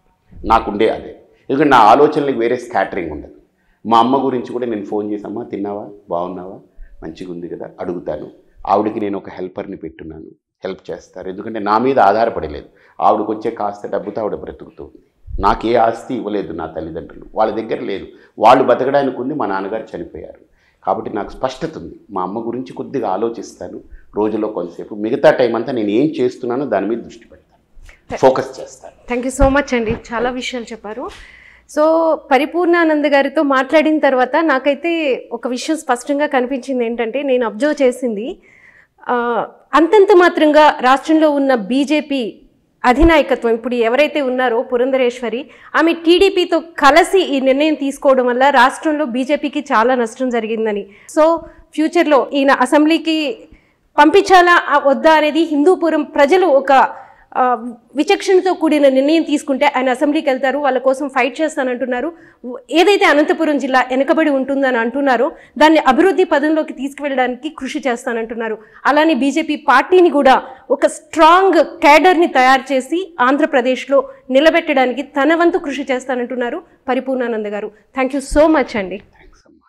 నాకుండే అదే. ఎందుకంటే నా ఆలోచనలకు వేరే స్కాటరింగ్ ఉండదు. మా అమ్మ గురించి కూడా నేను ఫోన్ చేసి, అమ్మ తిన్నావా, బాగున్నావా, మంచిగా ఉంది కదా అడుగుతాను. ఆవిడకి నేను ఒక హెల్పర్ని పెట్టున్నాను, హెల్ప్ చేస్తారు. ఎందుకంటే నా మీద ఆధారపడలేదు, ఆవిడకి వచ్చే కాస్త డబ్బుతో ఆవిడ బ్రతుకుతుంది. నాకు ఏ ఆస్తి ఇవ్వలేదు నా తల్లిదండ్రులు, వాళ్ళ దగ్గర లేదు. వాళ్ళు బతకడానికి ఉంది, మా నాన్నగారు చనిపోయారు. కాబట్టి నాకు స్పష్టత ఉంది. మా అమ్మ గురించి కొద్దిగా ఆలోచిస్తాను రోజులో కొంతసేపు. మిగతా టైం అంతా నేను ఏం చేస్తున్నానో దాని మీద దృష్టి పెడతాను, ఫోకస్ చేస్తాను. థ్యాంక్ యూ సో మచ్ అండి, చాలా విషయాలు చెప్పారు. సో పరిపూర్ణానంద గారితో మాట్లాడిన తర్వాత నాకైతే ఒక విషయం స్పష్టంగా కనిపించింది. ఏంటంటే నేను అబ్జర్వ్ చేసింది, అంతంత మాత్రంగా రాష్ట్రంలో ఉన్న బీజేపీ అధినాయకత్వం ఇప్పుడు ఎవరైతే ఉన్నారో పురంధరేశ్వరి, ఆమె టీడీపీతో కలిసి ఈ నిర్ణయం తీసుకోవడం వల్ల రాష్ట్రంలో బీజేపీకి చాలా నష్టం జరిగిందని. సో ఫ్యూచర్లో ఈయన అసెంబ్లీకి పంపించాలా వద్దా అనేది హిందూపురం ప్రజలు ఒక విచక్షణతో కూడిన నిర్ణయం తీసుకుంటే ఆయన అసెంబ్లీకి వెళ్తారు, వాళ్ళ కోసం ఫైట్ చేస్తానంటున్నారు. ఏదైతే అనంతపురం జిల్లా వెనుకబడి ఉంటుందని అంటున్నారో దాన్ని అభివృద్ధి పదంలోకి తీసుకువెళ్ళడానికి కృషి చేస్తానంటున్నారు. అలానే బీజేపీ పార్టీని కూడా ఒక స్ట్రాంగ్ క్యాడర్ని తయారు చేసి ఆంధ్రప్రదేశ్లో నిలబెట్టడానికి తన వంతు కృషి చేస్తానంటున్నారు పరిపూర్ణానంద గారు. థ్యాంక్ యూ సో మచ్ అండి. థ్యాంక్స్ అమ్మా.